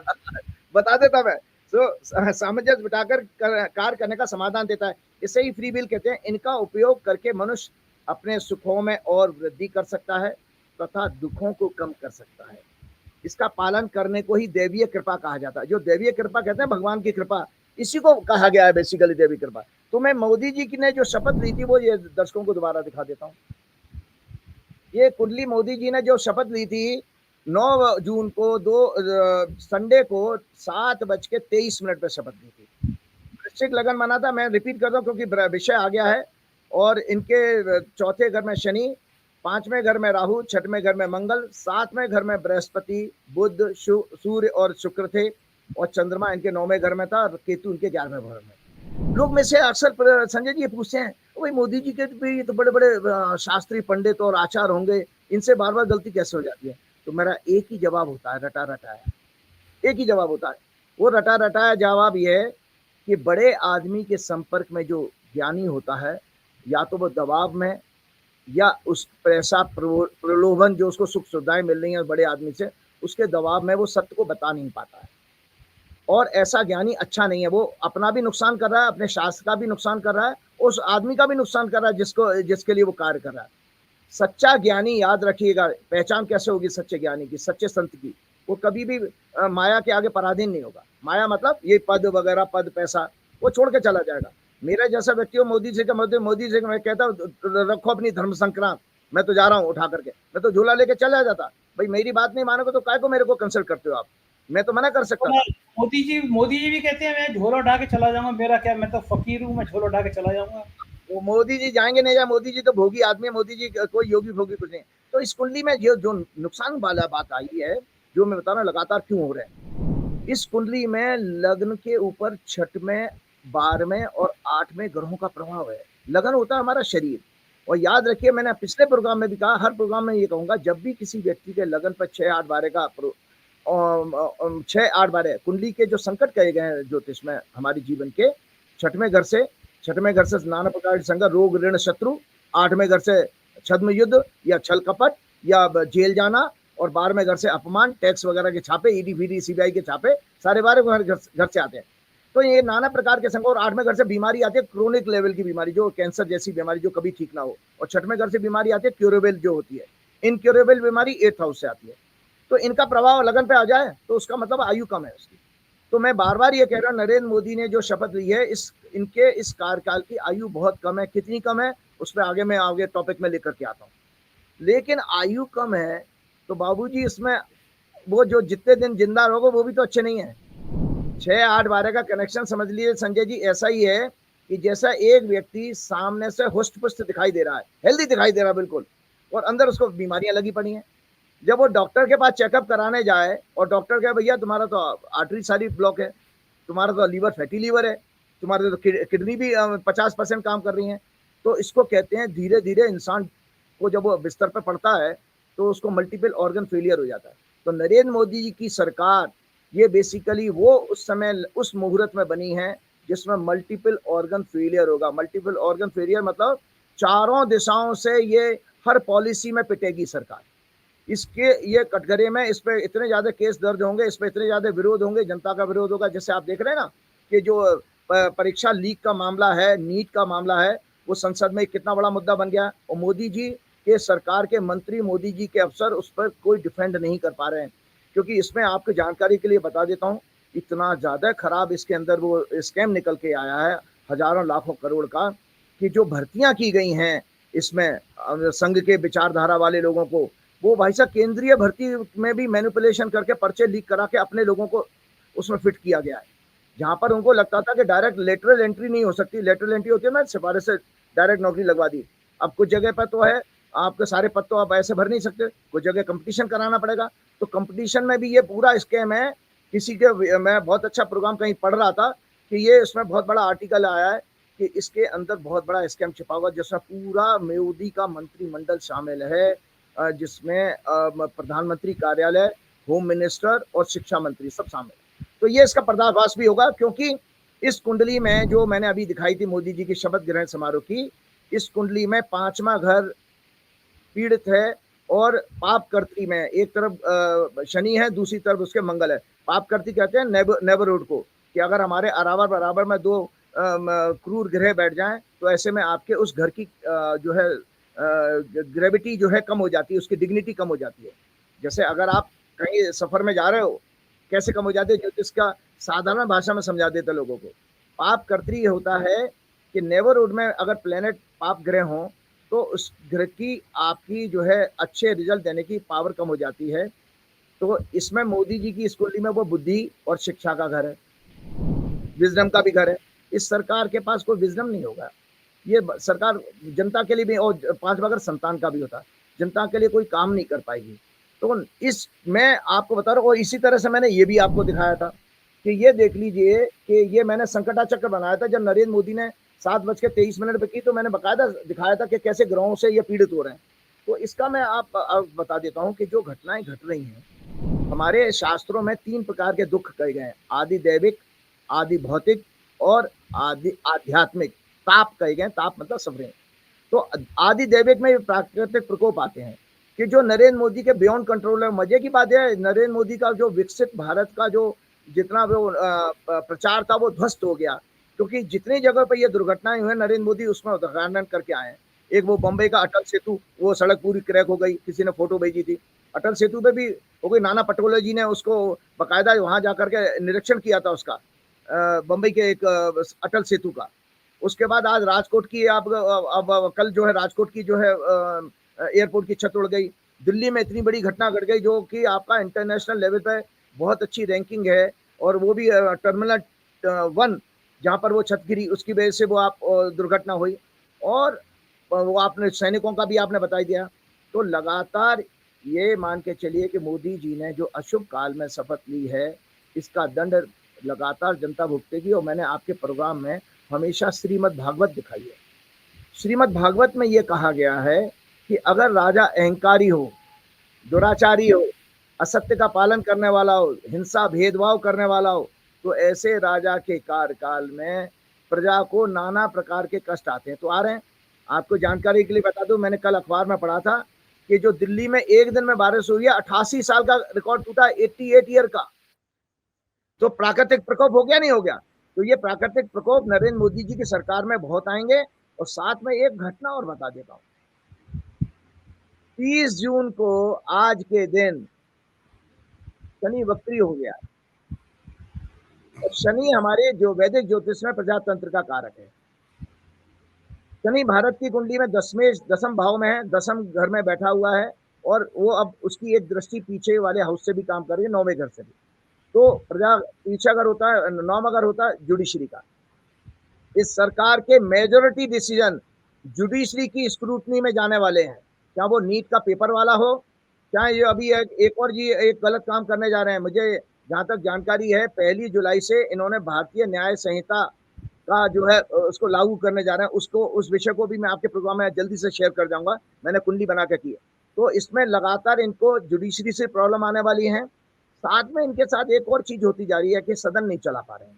बता देता मैं। तो सामंजस्य बिठाकर कार्य करने का समाधान देता है। इसे ही फ्री विल कहते हैं। इनका उपयोग करके मनुष्य अपने सुखों में और वृद्धि कर सकता है तथा दुखों को कम कर सकता है। इसका पालन करने को ही दैवीय कृपा कहा जाता है। जो दैवीय कृपा कहते हैं, भगवान की कृपा, इसी को कहा गया है बेसिकली दैवीय कृपा। तो मैं मोदी जी की ने जो शपथ ली थी वो ये दर्शकों को दोबारा दिखा देता हूँ। ये कुंडली मोदी जी ने जो शपथ ली थी 9 जून को, संडे को 7:23 पे शपथ ली थी। वृश्चिक लगन माना था। मैं रिपीट करता हूँ क्योंकि विषय आ गया है। और इनके चौथे घर में शनि, 5वें घर में राहु, 6वें घर में मंगल, 7वें घर में बृहस्पति, बुध, सूर्य और शुक्र थे। और चंद्रमा इनके 9वें घर में था, केतु इनके 11वें घर में। लोग में से अक्सर संजय जी ये पूछते हैं, भाई मोदी जी के भी तो बड़े बड़े शास्त्री पंडित और आचार होंगे, इनसे बार बार गलती कैसे हो जाती है? तो मेरा एक ही जवाब होता है, रटा रटाया। एक ही जवाब होता है। वो रटा रटाया जवाब ये है कि बड़े आदमी के संपर्क में जो ज्ञानी होता है, या तो वो दबाव में या उस पैसा प्रलोभन जो उसको सुख सुविधाएं मिल रही है बड़े आदमी से, उसके दबाव में वो सत्य को बता नहीं पाता है। और ऐसा ज्ञानी अच्छा नहीं है। वो अपना भी नुकसान कर रहा है, अपने शास्त्र का भी नुकसान कर रहा है, उस आदमी का भी नुकसान कर रहा है जिसके लिए वो कार्य कर रहा है। सच्चा ज्ञानी, याद रखिएगा, पहचान कैसे होगी सच्चे ज्ञानी की, सच्चे संत की? वो कभी भी माया के आगे पराधीन नहीं होगा। माया मतलब ये पद वगैरह, पद पैसा, वो छोड़ के चला जाएगा। मेरा जैसा व्यक्ति हो, मोदी जी का मैं कहता हूँ रखो अपनी धर्म संक्रांत, मैं तो जा रहा हूँ उठा करके, मैं तो झूला लेके चला जाता। भाई मेरी बात नहीं मानोगे तो काय को मेरे को कंसल्ट करते हो आप? मैं तो मना कर सकता हूँ। मोदी जी भी कहते हैं मैं झोला उठा के चला जाऊंगा, मेरा क्या, मैं तो फकीर हूँ, मैं झोला उठा के चला जाऊंगा। वो मोदी जी जाएंगे नहीं जाए, मोदी जी तो भोगी आदमी है। मोदी जी कोई योगी भोगी कुछ नहीं। तो इस कुंडली में जो नुकसान वाला बात आई है, जो मैं बता रहा हूँ लगातार क्यों हो रहे हैं, इस कुंडली में लग्न के ऊपर 6वें, 12वें और 8वें ग्रहों का प्रभाव है। लगन होता है हमारा शरीर। और याद रखिए, मैंने पिछले प्रोग्राम में भी कहा, हर प्रोग्राम में ये कहूंगा, जब भी किसी व्यक्ति के लगन पर 6, 8, 12 का 6, 8, 12 कुंडली के जो संकट कहे गए हैं ज्योतिष में हमारे जीवन के, 6वें घर से नाना प्रकार के संकट, रोग, ऋण, शत्रु, 8वें घर से छद्म युद्ध या छल कपट या जेल जाना, और 12वें घर से अपमान, टैक्स वगैरह के छापे, ईडी फीडी सीबीआई के छापे, सारे 12 घर से आते हैं। तो ये नाना प्रकार के संकट। और 8वें घर से बीमारी आती है, क्रोनिक लेवल की बीमारी, जो कैंसर जैसी बीमारी जो कभी ठीक ना हो। और 6वें घर से बीमारी आती है क्यूरेबल जो होती है, इनक्यूरेबल बीमारी 8th हाउस से आती है। तो इनका प्रभाव लगन पे आ जाए तो उसका मतलब आयु कम है उसकी। तो मैं बार बार ये कह रहा हूँ, नरेंद्र मोदी ने जो शपथ ली है, इनके इस कार्यकाल की आयु बहुत कम है। कितनी कम है उस पर मैं आगे टॉपिक में लेकर के आता हूँ। लेकिन आयु कम है तो बाबूजी इसमें वो जो जितने दिन जिंदा रहोगे वो भी तो अच्छे नहीं है। 6, 8, 12 का कनेक्शन समझ लीजिए संजय जी ऐसा ही है कि जैसा एक व्यक्ति सामने से हुष्ट पुष्ट दिखाई दे रहा है, हेल्दी दिखाई दे रहा है बिल्कुल, और अंदर उसको बीमारियां लगी पड़ी हैं। जब वो डॉक्टर के पास चेकअप कराने जाए और डॉक्टर कहे भैया तुम्हारा तो आर्टरी सारी ब्लॉक है, तुम्हारा तो लीवर फैटी लीवर है, तुम्हारे तो किडनी भी 50% काम कर रही है, तो इसको कहते हैं धीरे धीरे इंसान को जब वो बिस्तर पर पड़ता है तो उसको मल्टीपल ऑर्गन फेलियर हो जाता है। तो नरेंद्र मोदी जी की सरकार ये बेसिकली वो उस समय उस मुहूर्त में बनी है जिसमें मल्टीपल ऑर्गन फेलियर होगा। मल्टीपल ऑर्गन फेलियर मतलब चारों दिशाओं से ये हर पॉलिसी में पिटेगी सरकार। इसके ये कटघरे में इस पे इतने ज्यादा केस दर्ज होंगे, इस पे इतने ज्यादा विरोध होंगे, जनता का विरोध होगा। जैसे आप देख रहे हैं ना कि जो परीक्षा लीक का मामला है, नीट का मामला है, वो संसद में कितना बड़ा मुद्दा बन गया। और मोदी जी के सरकार के मंत्री, मोदी जी के अफसर उस पर कोई डिफेंड नहीं कर पा रहे हैं। क्योंकि इसमें आपकी जानकारी के लिए बता देता हूँ, इतना ज्यादा खराब इसके अंदर वो स्कैम निकल के आया है, हजारों लाखों करोड़ का, कि जो भर्तियां की गई हैं इसमें संघ के विचारधारा वाले लोगों को, वो भाई साहब केंद्रीय भर्ती में भी मैनिपुलेशन करके पर्चे लीक करा के अपने लोगों को उसमें फिट किया गया है। जहाँ पर उनको लगता था कि डायरेक्ट लेटरल एंट्री नहीं हो सकती, लेटरल एंट्री होती है ना, सिफारिश से डायरेक्ट नौकरी लगवा दी। अब कुछ जगह पर तो है आपके सारे पद तो आप ऐसे भर नहीं सकते, कुछ जगह कंपटीशन कराना पड़ेगा। तो कंपटीशन में भी ये पूरा स्कैम है। किसी के, मैं बहुत अच्छा प्रोग्राम कहीं पढ़ रहा था कि ये इसमें बहुत बड़ा आर्टिकल आया है कि इसके अंदर बहुत बड़ा स्कैम छिपा हुआ, जिसमें पूरा मोदी का मंत्रिमंडल शामिल है, जिसमें प्रधानमंत्री कार्यालय, होम मिनिस्टर और शिक्षा मंत्री सब शामिल है। तो ये इसका पर्दाफाश भी होगा, क्योंकि इस कुंडली में जो मैंने अभी दिखाई थी मोदी जी की शपथ ग्रहण समारोह की, इस कुंडली में 5वां घर पीड़ित है और पापकर्त्री में एक तरफ शनि है, दूसरी तरफ उसके मंगल है। पापकर्त्री कहते हैं नेबरहुड को, कि अगर हमारे अरावर बराबर में 2 क्रूर ग्रह बैठ जाएं तो ऐसे में आपके उस घर की जो है ग्रेविटी जो है कम हो जाती है, उसकी डिग्निटी कम हो जाती है। जैसे अगर आप कहीं सफर में जा रहे हो, कैसे कम हो जाती है, ज्योतिष का साधारण भाषा में समझा देते लोगों को। पापकर्त्री होता है कि नेबरहुड में अगर प्लेनेट पाप ग्रह हो तो उस ग्रह की आपकी जो है अच्छे रिजल्ट देने की पावर कम हो जाती है। तो इसमें मोदी जी की इस कुंडली में वो बुद्धि और शिक्षा का घर है, विजडम का भी घर है। इस सरकार के पास कोई विजडम नहीं होगा। ये सरकार जनता के लिए भी, और 5वां घर संतान का भी होता है, जनता के लिए कोई काम नहीं कर पाएगी। तो इस मैं आपको बता रहा हूँ, और इसी तरह से मैंने ये भी आपको दिखाया था कि ये देख लीजिए कि ये मैंने संकटा चक्र बनाया था जब नरेंद्र मोदी ने 7:23 पे की, तो मैंने बकायदा दिखाया था कि कैसे ग्रहों से ये पीड़ित हो रहे हैं। तो इसका मैं आप बता देता हूँ कि जो घटनाएं घट रही हैं, हमारे शास्त्रों में 3 प्रकार के दुख कहे गए हैं, आदि दैविक, आदि भौतिक और आदि आध्यात्मिक। ताप कहे गए, ताप मतलब सफरिंग। तो आदि दैविक में प्राकृतिक प्रकोप आते हैं कि जो नरेंद्र मोदी के बियॉन्ड कंट्रोल है। मजे की बात है, नरेंद्र मोदी का जो विकसित भारत का जो जितना वो प्रचार था वो ध्वस्त हो गया, क्योंकि जितनी जगह पर ये दुर्घटनाएं हुई नरेंद्र मोदी उसमें उद्घाटन करके आए हैं। एक वो बम्बई का अटल सेतु, वो सड़क पूरी क्रैक हो गई, किसी ने फोटो भेजी थी। अटल सेतु पे भी हो गई, नाना पटोले जी ने उसको बाकायदा वहां जाकर के निरीक्षण किया था उसका, बम्बई के एक अटल सेतु का। उसके बाद आज राजकोट की अब कल जो है राजकोट की जो है एयरपोर्ट की छत उड़ गई। दिल्ली में इतनी बड़ी घटना घट गई जो कि आपका इंटरनेशनल लेवल पे बहुत अच्छी रैंकिंग है, और वो भी टर्मिनल 1 जहाँ पर वो छत गिरी उसकी वजह से वो आप दुर्घटना हुई। और वो आपने सैनिकों का भी आपने बता दिया। तो लगातार ये मान के चलिए कि मोदी जी ने जो अशुभ काल में शपथ ली है, इसका दंड लगातार जनता भुगतेगी। और मैंने आपके प्रोग्राम में हमेशा श्रीमद् भागवत दिखाई है। श्रीमद् भागवत में ये कहा गया है कि अगर राजा अहंकारी हो, दुराचारी हो, असत्य का पालन करने वाला हो, हिंसा भेदभाव करने वाला हो, तो ऐसे राजा के कार्यकाल में प्रजा को नाना प्रकार के कष्ट आते हैं। तो आ रहे हैं, आपको जानकारी के लिए बता दूं, मैंने कल अखबार में पढ़ा था कि जो दिल्ली में एक दिन में बारिश हुई है, 88 साल का रिकॉर्ड टूटा, 88 ईयर का। तो प्राकृतिक प्रकोप हो गया, नहीं हो गया? तो ये प्राकृतिक प्रकोप नरेंद्र मोदी जी की सरकार में बहुत आएंगे। और साथ में एक घटना और बता देता हूँ, 30 जून को आज के दिन शनि वक्री हो गया। और शनि हमारे जो वैदिक ज्योतिष में प्रजातंत्र का कारक है। शनि भारत की कुंडली में 10वें भाव में है, 10म घर में बैठा हुआ है, और वो अब उसकी एक दृष्टि पीछे वाले हाउस से भी काम कर रही है, 9वें घर से भी। तो प्रजा पीछा घर होता है, 9वां घर होता है जुडिशरी का। इस सरकार के मेजोरिटी डिसीजन जुडिशरी की स्क्रूटनी में जाने वाले हैं। क्या वो नीट का पेपर वाला हो, क्या ये अभी एक और जी एक गलत काम करने जा रहे हैं। मुझे जहाँ तक जानकारी है 1 जुलाई से इन्होंने भारतीय न्याय संहिता का जो है उसको लागू करने जा रहे हैं। उसको उस विषय को भी मैं आपके प्रोग्राम में जल्दी से शेयर कर जाऊंगा, मैंने कुंडली बना के की है। तो इसमें लगातार इनको जुडिशरी से प्रॉब्लम आने वाली है। साथ में इनके साथ एक और चीज होती जा रही है कि सदन नहीं चला पा रहे हैं,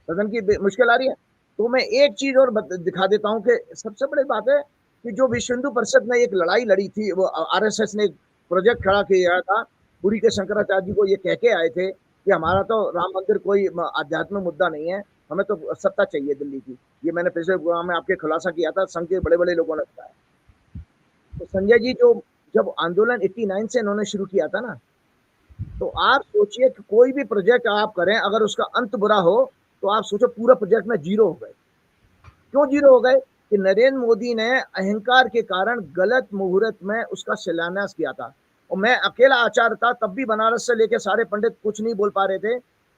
सदन की मुश्किल आ रही है। तो मैं एक चीज और दिखा देता हूं कि सबसे बड़ी बात है कि जो विश्व हिंदू परिषद ने एक लड़ाई लड़ी थी, वो आरएसएस ने एक प्रोजेक्ट खड़ा किया था, पुरी के शंकराचार्य जी को ये कह के आए थे कि हमारा तो राम मंदिर कोई आध्यात्मिक मुद्दा नहीं है, हमें तो सत्ता चाहिए दिल्ली की। ये मैंने पिछले प्रोग्राम में आपके खुलासा किया था, संघ के बड़े बड़े लोगों ने बताया। तो संजय जी जो जब आंदोलन 89 से इन्होंने शुरू किया था ना, तो आप सोचिए कि कोई भी प्रोजेक्ट आप करें अगर उसका अंत बुरा हो तो आप सोचो पूरा प्रोजेक्ट में जीरो हो गए। क्यों जीरो हो गए? कि नरेंद्र मोदी ने अहंकार के कारण गलत मुहूर्त में उसका शिलान्यास किया था। और मैं अकेला आचार्य था, तब भी बनारस से लेके सारे पंडित कुछ नहीं बोल पा रहे थे।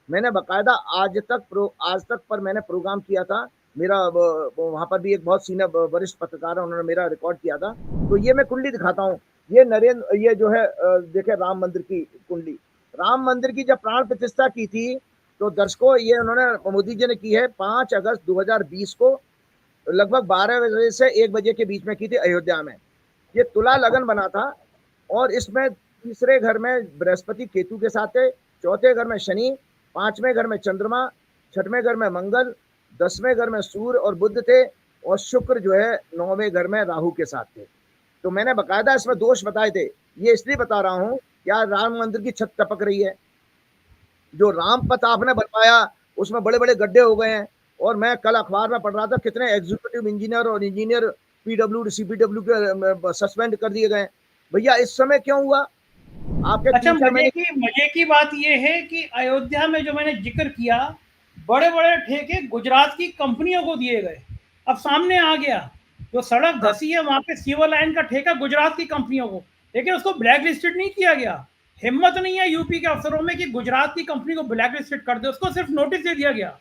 मैंने बाकायदा आज तक पर मैंने प्रोग्राम किया था। मेरा वहां पर भी एक बहुत सीनियर वरिष्ठ पत्रकार है, उन्होंने मेरा रिकॉर्ड किया था। तो ये मैं कुंडली दिखाता हूँ। ये जो है देखे राम मंदिर की कुंडली। राम मंदिर की जब प्राण प्रतिष्ठा की थी तो दर्शकों ये उन्होंने मोदी जी ने की है 5 अगस्त 2020 को लगभग 12 बजे से 1 बजे के बीच में की थी अयोध्या में। ये तुला लगन बना था और इसमें तीसरे घर में बृहस्पति केतु के साथ थे, चौथे घर में शनि, पांचवें घर में चंद्रमा, छठवें घर में मंगल, 10वें घर में सूर्य और बुध थे और शुक्र जो है 9वें घर में राहु के साथ थे। तो मैंने बकायदा इसमें दोष बताए थे। ये इसलिए बता रहा हूं क्या राम मंदिर की छत टपक रही है, जो राम पथ आपने बनवाया उसमें बड़े बड़े गड्ढे हो गए हैं। और मैं कल अखबार में पढ़ रहा था कितने एग्जीक्यूटिव इंजीनियर और इंजीनियर पीडब्ल्यू सीपीडब्ल्यू के सस्पेंड कर दिए गए। भैया इस समय क्यों हुआ? आपके अच्छा, मजे की बात यह है कि अयोध्या में जो मैंने जिक्र किया, बड़े बड़े ठेके गुजरात की कंपनियों को दिए गए। अब सामने आ गया, जो सड़क धसी है वहां पे सिवर लाइन का ठेका गुजरात की कंपनियों को, लेकिन उसको ब्लैक लिस्टेड नहीं किया गया। हिम्मत नहीं है यूपी के अफसरों में कि गुजरात की कंपनी को ब्लैक लिस्टेड कर दे, उसको सिर्फ नोटिस दे दिया गया।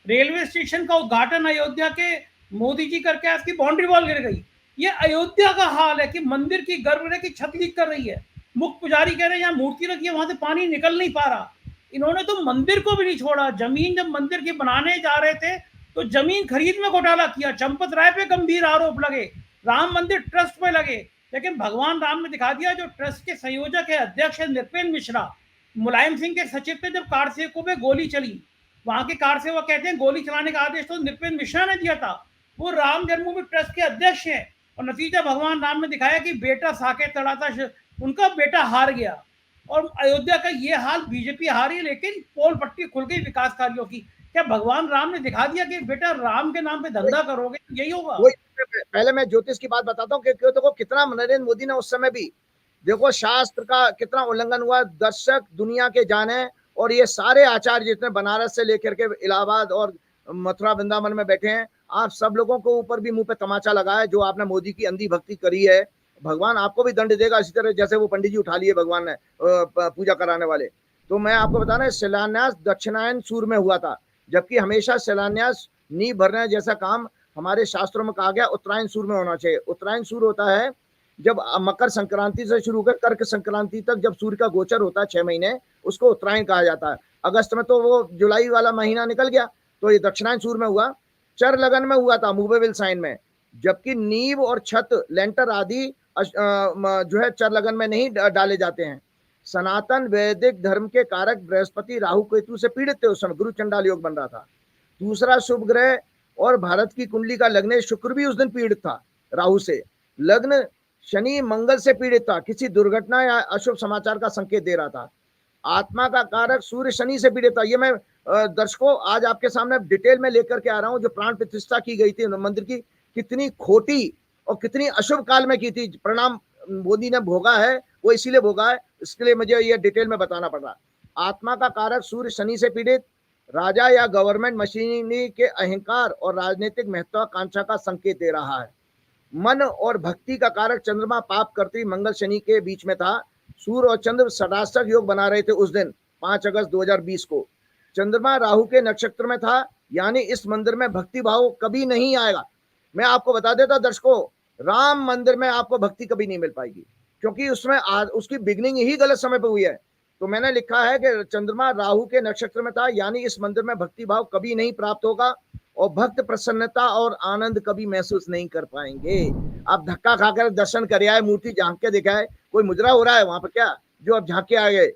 रेलवे स्टेशन का उद्घाटन अयोध्या के मोदी जी करके उसकी बाउंड्री वॉल गिर गई। ये अयोध्या का हाल है कि मंदिर की गर्भगृह की छत लीक कर रही है। मुख्य पुजारी कह रहे हैं यहाँ मूर्ति रखी है, वहां से पानी निकल नहीं पा रहा। इन्होंने तो मंदिर को भी नहीं छोड़ा। जमीन जब मंदिर की बनाने जा रहे थे तो जमीन खरीद में घोटाला किया। चंपत राय पे गंभीर आरोप लगे, राम मंदिर ट्रस्ट पे लगे, लेकिन भगवान राम ने दिखा दिया। जो ट्रस्ट के संयोजक है, अध्यक्ष है नृपेंद्र मिश्रा, मुलायम सिंह के सचिव थे जब कार सेवकों पे गोली चली। वहां के कार सेवक कहते हैं गोली चलाने का आदेश तो नृपेंद्र मिश्रा ने दिया था। वो राम जन्मभूमि ट्रस्ट के अध्यक्ष हैं और नतीजा भगवान राम ने दिखाया कि बेटा साकेत लड़ा था, उनका बेटा हार गया। और अयोध्या का ये हाल, बीजेपी हारी लेकिन पोल पट्टी खुल गई विकास कार्यों की। क्या भगवान राम ने दिखा दिया कि बेटा राम के नाम पे धंधा करोगे यही होगा? पहले मैं ज्योतिष की बात बताता हूँ कि देखो कितना नरेंद्र मोदी ने उस समय भी देखो शास्त्र का कितना उल्लंघन हुआ। दर्शक दुनिया के जाने और ये सारे आचार्य जितने बनारस से लेकर के इलाहाबाद और मथुरा वृंदावन में बैठे हैं, आप सब लोगों को ऊपर भी मुंह पे तमाचा लगा है जो आपने मोदी की अंधी भक्ति करी है। भगवान आपको भी दंड देगा इसी तरह जैसे वो पंडित जी उठा लिए भगवान ने पूजा कराने वाले। तो मैं आपको बता रहा शिलान्यास दक्षिणायन सूर्य में हुआ था, जबकि हमेशा शिलान्यास नींव भरने जैसा काम हमारे शास्त्रों में कहा गया उत्तरायण सूर्य में होना चाहिए। उत्तरायण सूर्य होता है जब मकर संक्रांति से शुरू कर कर्क संक्रांति तक जब सूर्य का गोचर होता है 6 महीने, उसको उत्तरायण कहा जाता है। अगस्त में तो वो जुलाई वाला महीना निकल गया, तो ये दक्षिणायन सूर्य में हुआ। चर लगन में हुआ था मूवेबल साइन में, जबकि नींव और छत लेंटर आदि जो है चर लगन में नहीं डाले जाते हैं। सनातन वैदिक धर्म के कारक बृहस्पति राहु केतु से पीड़ित थे उस समय, गुरु चंडाल योग बन रहा था। दूसरा शुभ ग्रह और भारत की कुंडली का लग्न शुक्र भी उस दिन पीड़ित था राहु से। लग्न शनि मंगल से पीड़ित था, किसी दुर्घटना या अशुभ समाचार का संकेत दे रहा था। आत्मा का कारक सूर्य शनि से पीड़ित था। ये मैं दर्शकों आज आपके सामने डिटेल में लेकर के आ रहा हूं। जो प्राण प्रतिष्ठा की गई थी मंदिर की, कितनी खोटी और कितनी अशुभ काल में की थी। परिणाम मोदी ने भोगा है, वो इसीलिए भोगा है, इसके लिए मुझे ये डिटेल में बताना पड़ रहा। आत्मा का कारक सूर्य शनि से पीड़ित, राजा या गवर्नमेंट मशीनरी के अहंकार और राजनीतिक महत्वाकांक्षा का संकेत दे रहा है। मन और भक्ति का कारक चंद्रमा पाप करती मंगल शनि के बीच में था। सूर्य और चंद्र षडाष्टक योग बना रहे थे उस दिन 5 अगस्त 2020 को। चंद्रमा राहु के नक्षत्र में था, यानी इस मंदिर में भक्ति भाव कभी नहीं आएगा। मैं आपको बता देता दर्शकों, राम मंदिर में आपको भक्ति कभी नहीं मिल पाएगी, क्योंकि उसमें उसकी बिगनिंग ही गलत समय पर हुई है। तो मैंने लिखा है कि चंद्रमा राहु के नक्षत्र में था, यानी इस मंदिर में भक्ति भाव कभी नहीं प्राप्त होगा और भक्त प्रसन्नता और आनंद कभी महसूस नहीं कर पाएंगे। आप धक्का खाकर दर्शन कर आए, मूर्ति झांक के दिखाए, कोई मुजरा हो रहा है वहां पर क्या जो आप झांक के आ गए?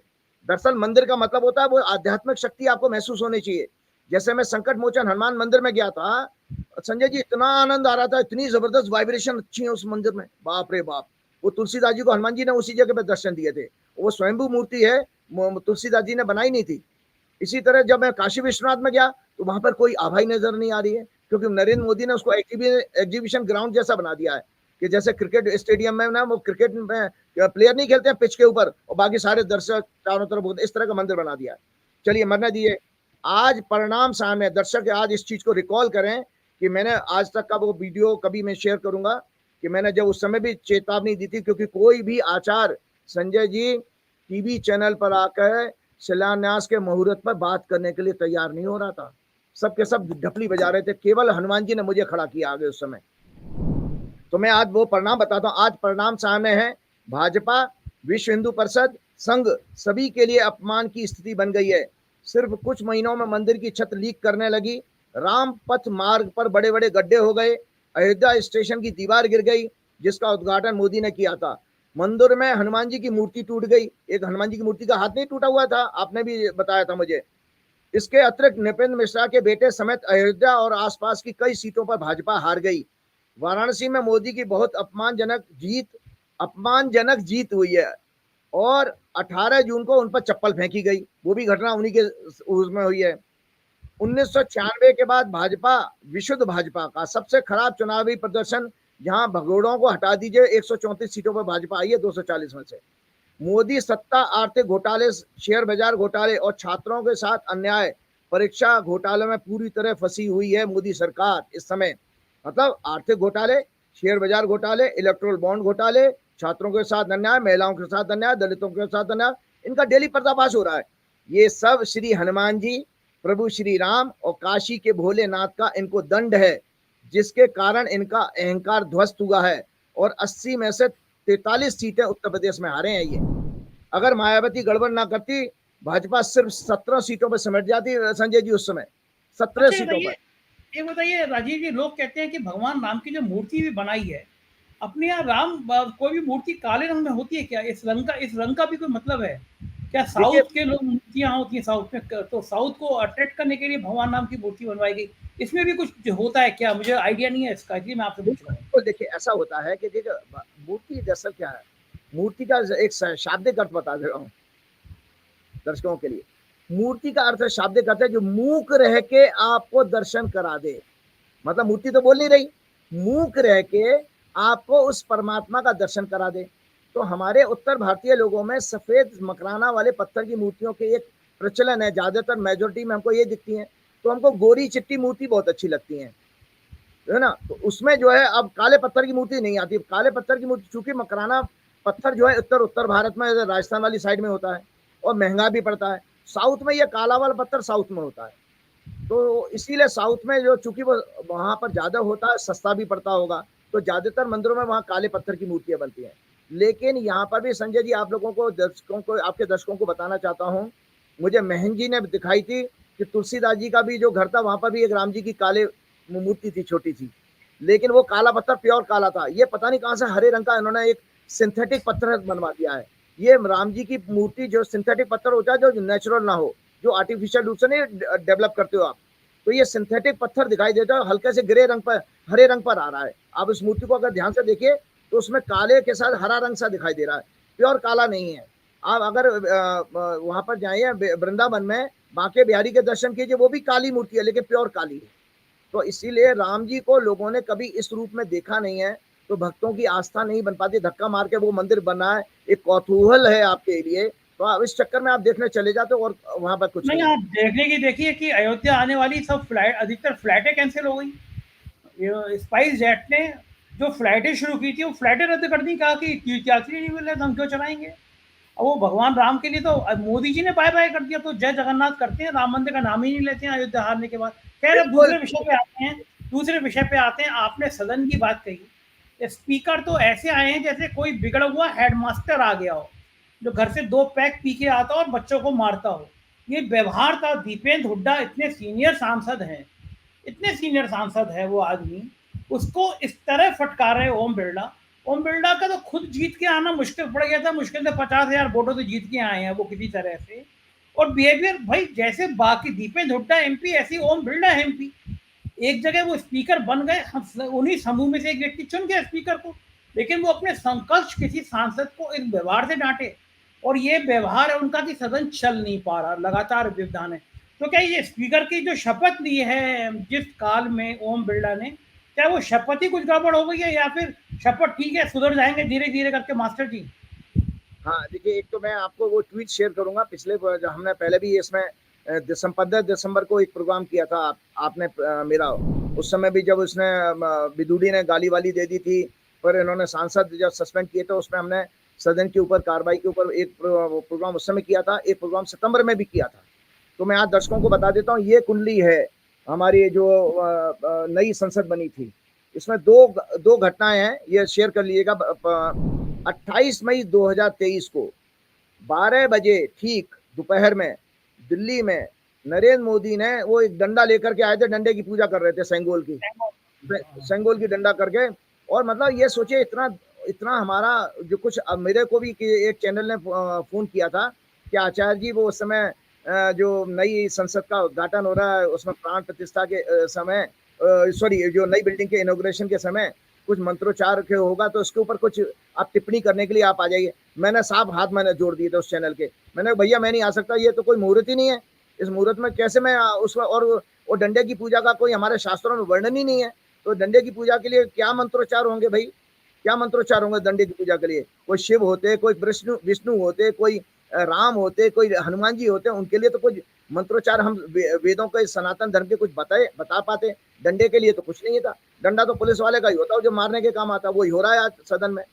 दरअसल मंदिर का मतलब होता है वो आध्यात्मिक शक्ति आपको महसूस होनी चाहिए। जैसे मैं संकट मोचन हनुमान मंदिर में गया था संजय जी, इतना आनंद आ रहा था, इतनी जबरदस्त वाइब्रेशन अच्छी है उस मंदिर में, बाप रे बाप। वो तुलसीदास जी को हनुमान जी ने उसी जगह पे दर्शन दिए थे। वो स्वयंभू मूर्ति है, तुलसीदास जी ने बनाई नहीं थी। इसी तरह जब मैं काशी विश्वनाथ में गया तो वहां पर कोई आभा ही नजर नहीं आ रही है, क्योंकि नरेंद्र मोदी ने उसको एग्जीबिशन ग्राउंड जैसा बना दिया है कि जैसे क्रिकेट स्टेडियम में ना वो क्रिकेट में प्लेयर नहीं खेलते हैं पिच के ऊपर और बाकी सारे दर्शक चारों तरफ होते, इस तरह का मंदिर बना दिया है। चलिए मरने दीजिए। आज परिणाम सामने, दर्शक आज इस चीज को रिकॉल करें कि मैंने आज तक का वो वीडियो कभी मैं शेयर करूंगा कि मैंने जब उस समय भी चेतावनी दी थी, क्योंकि कोई भी आचार संजय जी टीवी चैनल पर आकर शिलान्यास के मुहूर्त पर बात करने के लिए तैयार नहीं हो रहा था। सबके सब ढपली बजा रहे थे, केवल हनुमान जी ने मुझे खड़ा किया आगे उस समय। तो मैं आज वो परिणाम बताता हूँ। आज परिणाम सामने है, भाजपा, विश्व हिंदू परिषद, संघ सभी के लिए अपमान की स्थिति बन गई है। सिर्फ कुछ महीनों में मंदिर की छत लीक करने लगी, राम पथ मार्ग पर बड़े बड़े गड्ढे हो गए, अयोध्या स्टेशन की दीवार गिर गई जिसका उद्घाटन मोदी ने किया था, मंदिर में हनुमान जी की मूर्ति टूट गई। एक हनुमान जी की मूर्ति का हाथ नहीं टूटा हुआ था, आपने भी बताया था मुझे। इसके अतिरिक्त नृपेंद्र मिश्रा के बेटे समेत अयोध्या और आसपास की कई सीटों पर भाजपा हार गई। वाराणसी में मोदी की बहुत अपमानजनक जीत हुई है और 18 जून को उन पर चप्पल फेंकी गई। वो भी घटना उन्हीं के उसमें हुई है। 1996 के बाद भाजपा, विशुद्ध भाजपा का सबसे खराब चुनावी प्रदर्शन, जहां भगोड़ों को हटा दीजिए 134 सीटों पर भाजपा आई है 240 में से। मोदी सत्ता, आर्थिक घोटाले, शेयर बाजार घोटाले और छात्रों के साथ अन्याय, परीक्षा घोटाले में पूरी तरह फंसी हुई है मोदी सरकार इस समय। मतलब आर्थिक घोटाले, शेयर बाजार घोटाले, इलेक्ट्रोल बॉन्ड घोटाले, छात्रों के साथ अन्याय, महिलाओं के साथ अन्याय, दलितों के साथ अन्याय, इनका डेली पर्दाफाश हो रहा है। ये सब श्री हनुमान जी, प्रभु श्री राम और काशी के भोलेनाथ का इनको दंड है, जिसके कारण इनका अहंकार ध्वस्त हुआ है और 80 में से 43 सीटें उत्तर प्रदेश में हारे हैं ये। अगर मायावती गड़बड़ ना करती, भाजपा सिर्फ 17 सीटों पर सिमट जाती संजय जी उस समय, 17 अच्छा सीटों पर। ये बताइए राजीव जी, लोग कहते हैं कि भगवान राम की जो मूर्ति भी बनाई है, अपने यहाँ कोई भी मूर्ति काले रंग में होती है क्या? इस रंग का भी कोई मतलब है क्या? देखिए, साउथ के लोग मूर्तियां होती है साउथ में, तो साउथ को अट्रैक्ट करने के लिए भगवान राम की मूर्ति बनवाई गई। इसमें भी कुछ होता है क्या? मुझे आइडिया नहीं है इसका, इसलिए मैं आपसे पूछ रहा हूँ। बिल्कुल, देखिए ऐसा होता है कि देखिए मूर्ति दरअसल क्या है, मूर्ति का एक शाब्दिक अर्थ बता दे रहा हूँ दर्शकों के लिए। मूर्ति का अर्थ शाब्दिक अर्थ है जो मूक रह के आपको दर्शन करा दे। मतलब मूर्ति तो बोल नहीं रही, मूक रह के आपको उस परमात्मा का दर्शन करा दे। तो हमारे उत्तर भारतीय लोगों में सफेद मकराना वाले पत्थर की मूर्तियों के एक प्रचलन है, ज्यादातर मेजोरिटी में हमको ये दिखती है। तो हमको गोरी चिट्टी मूर्ति बहुत अच्छी लगती है ना। तो उसमें जो है अब काले पत्थर की मूर्ति नहीं आती। काले पत्थर की मूर्ति, चूंकि मकराना पत्थर जो है उत्तर भारत में, राजस्थान वाली साइड में होता है और महंगा भी पड़ता है। साउथ में ये काला वाला पत्थर साउथ में होता है, तो इसीलिए साउथ में जो चूंकि वो वहां पर ज्यादा होता है, सस्ता भी पड़ता होगा, तो ज्यादातर मंदिरों में वहां काले पत्थर की मूर्तियां बनती हैं। लेकिन यहाँ पर भी संजय जी, आप लोगों को, दर्शकों को, आपके दर्शकों को बताना चाहता हूँ, मुझे महन जी ने दिखाई थी कि तुलसीदास जी का भी जो घर था वहां पर भी एक राम जी की काले मूर्ति थी, छोटी सी, लेकिन वो काला पत्थर प्योर काला था। ये पता नहीं कहाँ से हरे रंग का इन्होंने एक सिंथेटिक पत्थर बनवा दिया है। ये राम जी की मूर्ति जो सिंथेटिक पत्थर होता है, जो नेचुरल ना हो, जो आर्टिफिशियल रूप से नहीं डेवलप करते हो आप, तो ये सिंथेटिक पत्थर दिखाई देता है, हल्के से ग्रे रंग पर, हरे रंग पर आ रहा है। आप इस मूर्ति को अगर ध्यान से देखिए तो उसमें काले के साथ हरा रंग सा दिखाई दे रहा है, प्योर काला नहीं है। आप अगर वहां पर जाइए वृंदावन में, बांके बिहारी के दर्शन कीजिए, वो भी काली मूर्ति है लेकिन प्योर काली है। तो इसीलिए राम जी को लोगों ने कभी इस रूप में देखा नहीं है, तो भक्तों की आस्था नहीं बन पाती। धक्का मार के वो मंदिर बना है, एक कौतूहल है आपके लिए, तो आप इस चक्कर में आप देखने चले जाते हो और वहां पर कुछ नहीं, आप देखने की देखिए कि अयोध्या आने वाली सब फ्लाइट, अधिकतर फ्लाइटें कैंसिल हो गई। स्पाइस जेट ने जो फ्लाइटें शुरू की थी, वो फ्लाइटें रद्द कर दी, कहा कि यात्री नहीं मिल रहे, हम क्यों चलाएंगे। अब वो भगवान राम के लिए तो मोदी जी ने बाय बाय कर दिया, तो जय जगन्नाथ करते हैं, राम मंदिर का नाम ही नहीं लेते हैं अयोध्या हारने के बाद। खैर, अब दूसरे विषय पे आते हैं। आपने सदन की बात कही, स्पीकर तो ऐसे आए हैं जैसे कोई बिगड़ा हुआ हेडमास्टर आ गया हो, जो घर से 2 पैक पी के आता हो और बच्चों को मारता हो। ये व्यवहार था। दीपेंद्र हुड्डा इतने सीनियर सांसद है वो आदमी, उसको इस तरह फटकार रहे ओम बिरला का तो खुद जीत के आना मुश्किल पड़ गया था, मुश्किल से 50,000 वोटों से जीत के आए हैं वो किसी तरह से। और बिहेवियर भाई, जैसे बाकी दीपेंद्र हुड्डा एमपी, ऐसी ओम बिरला एमपी। एक जगह वो स्पीकर बन गए, उन्हीं समूह में से एक व्यक्ति चुन गया स्पीकर को, लेकिन वो अपने समकक्ष किसी सांसद को इस व्यवहार से डांटे, और ये व्यवहार है उनका कि सदन चल नहीं पा रहा, लगातार व्यवधान है। तो क्या ये स्पीकर की जो शपथ ली है जिस काल में ओम बिरला ने, क्या वो शपथ ही कुछ गड़बड़ हो गई है, या फिर शपथ ठीक है, सुधर जाएंगे धीरे धीरे करके मास्टर जी? हाँ, देखिए, एक तो मैं आपको वो ट्वीट शेयर करूंगा, पिछले हमने पहले भी इसमें 15 दिसंबर को एक प्रोग्राम किया था, आपने मेरा, उस समय भी जब उसने बिदुड़ी ने गाली वाली दे दी थी, पर इन्होंने सांसद जब सस्पेंड किए तो उसमें हमने सदन के ऊपर कार्रवाई के ऊपर एक प्रोग्राम उस समय किया था, एक प्रोग्राम सितंबर में भी किया था। तो मैं आज दर्शकों को बता देता हूँ, ये कुंडली है हमारी जो नई संसद बनी थी। इसमें दो घटनाएं हैं, ये शेयर कर लीजिएगा। 28 मई 2023 को 12 बजे ठीक दोपहर में दिल्ली में नरेंद्र मोदी ने वो एक डंडा लेकर के आए थे, डंडे की पूजा कर रहे थे, सेंगोल की डंडा करके। और मतलब ये सोचिए, इतना हमारा जो कुछ, अब मेरे को भी एक चैनल ने फोन किया था कि आचार्य जी वो उस समय जो नई संसद का उद्घाटन हो रहा है उसमें प्राण प्रतिष्ठा के समय, सॉरी जो नई बिल्डिंग के इनॉग्रेशन के समय कुछ मंत्रोच्चार के होगा, तो उसके ऊपर कुछ आप टिप्पणी करने के लिए आप आ जाइए। मैंने साफ हाथ मैंने जोड़ दिए थे उस चैनल के। मैंने भैया मैं नहीं आ सकता, ये तो कोई मुहूर्त ही नहीं है, इस मुहूर्त में कैसे मैं उसमें, और डंडे की पूजा का कोई हमारे शास्त्रों में वर्णन ही नहीं है। तो डंडे की पूजा के लिए क्या मंत्रोच्चार होंगे भाई, क्या मंत्रोच्चार होंगे डंडे की पूजा के लिए? कोई शिव होते, कोई विष्णु होते, कोई राम होते, कोई हनुमान जी होते, उनके लिए तो कुछ मंत्रोच्चार हम वेदों के सनातन धर्म के कुछ बता पाते। डंडे के लिए तो कुछ नहीं था। डंडा तो पुलिस वाले का ही होता है जो मारने के काम आता है, वही हो रहा है आज सदन में।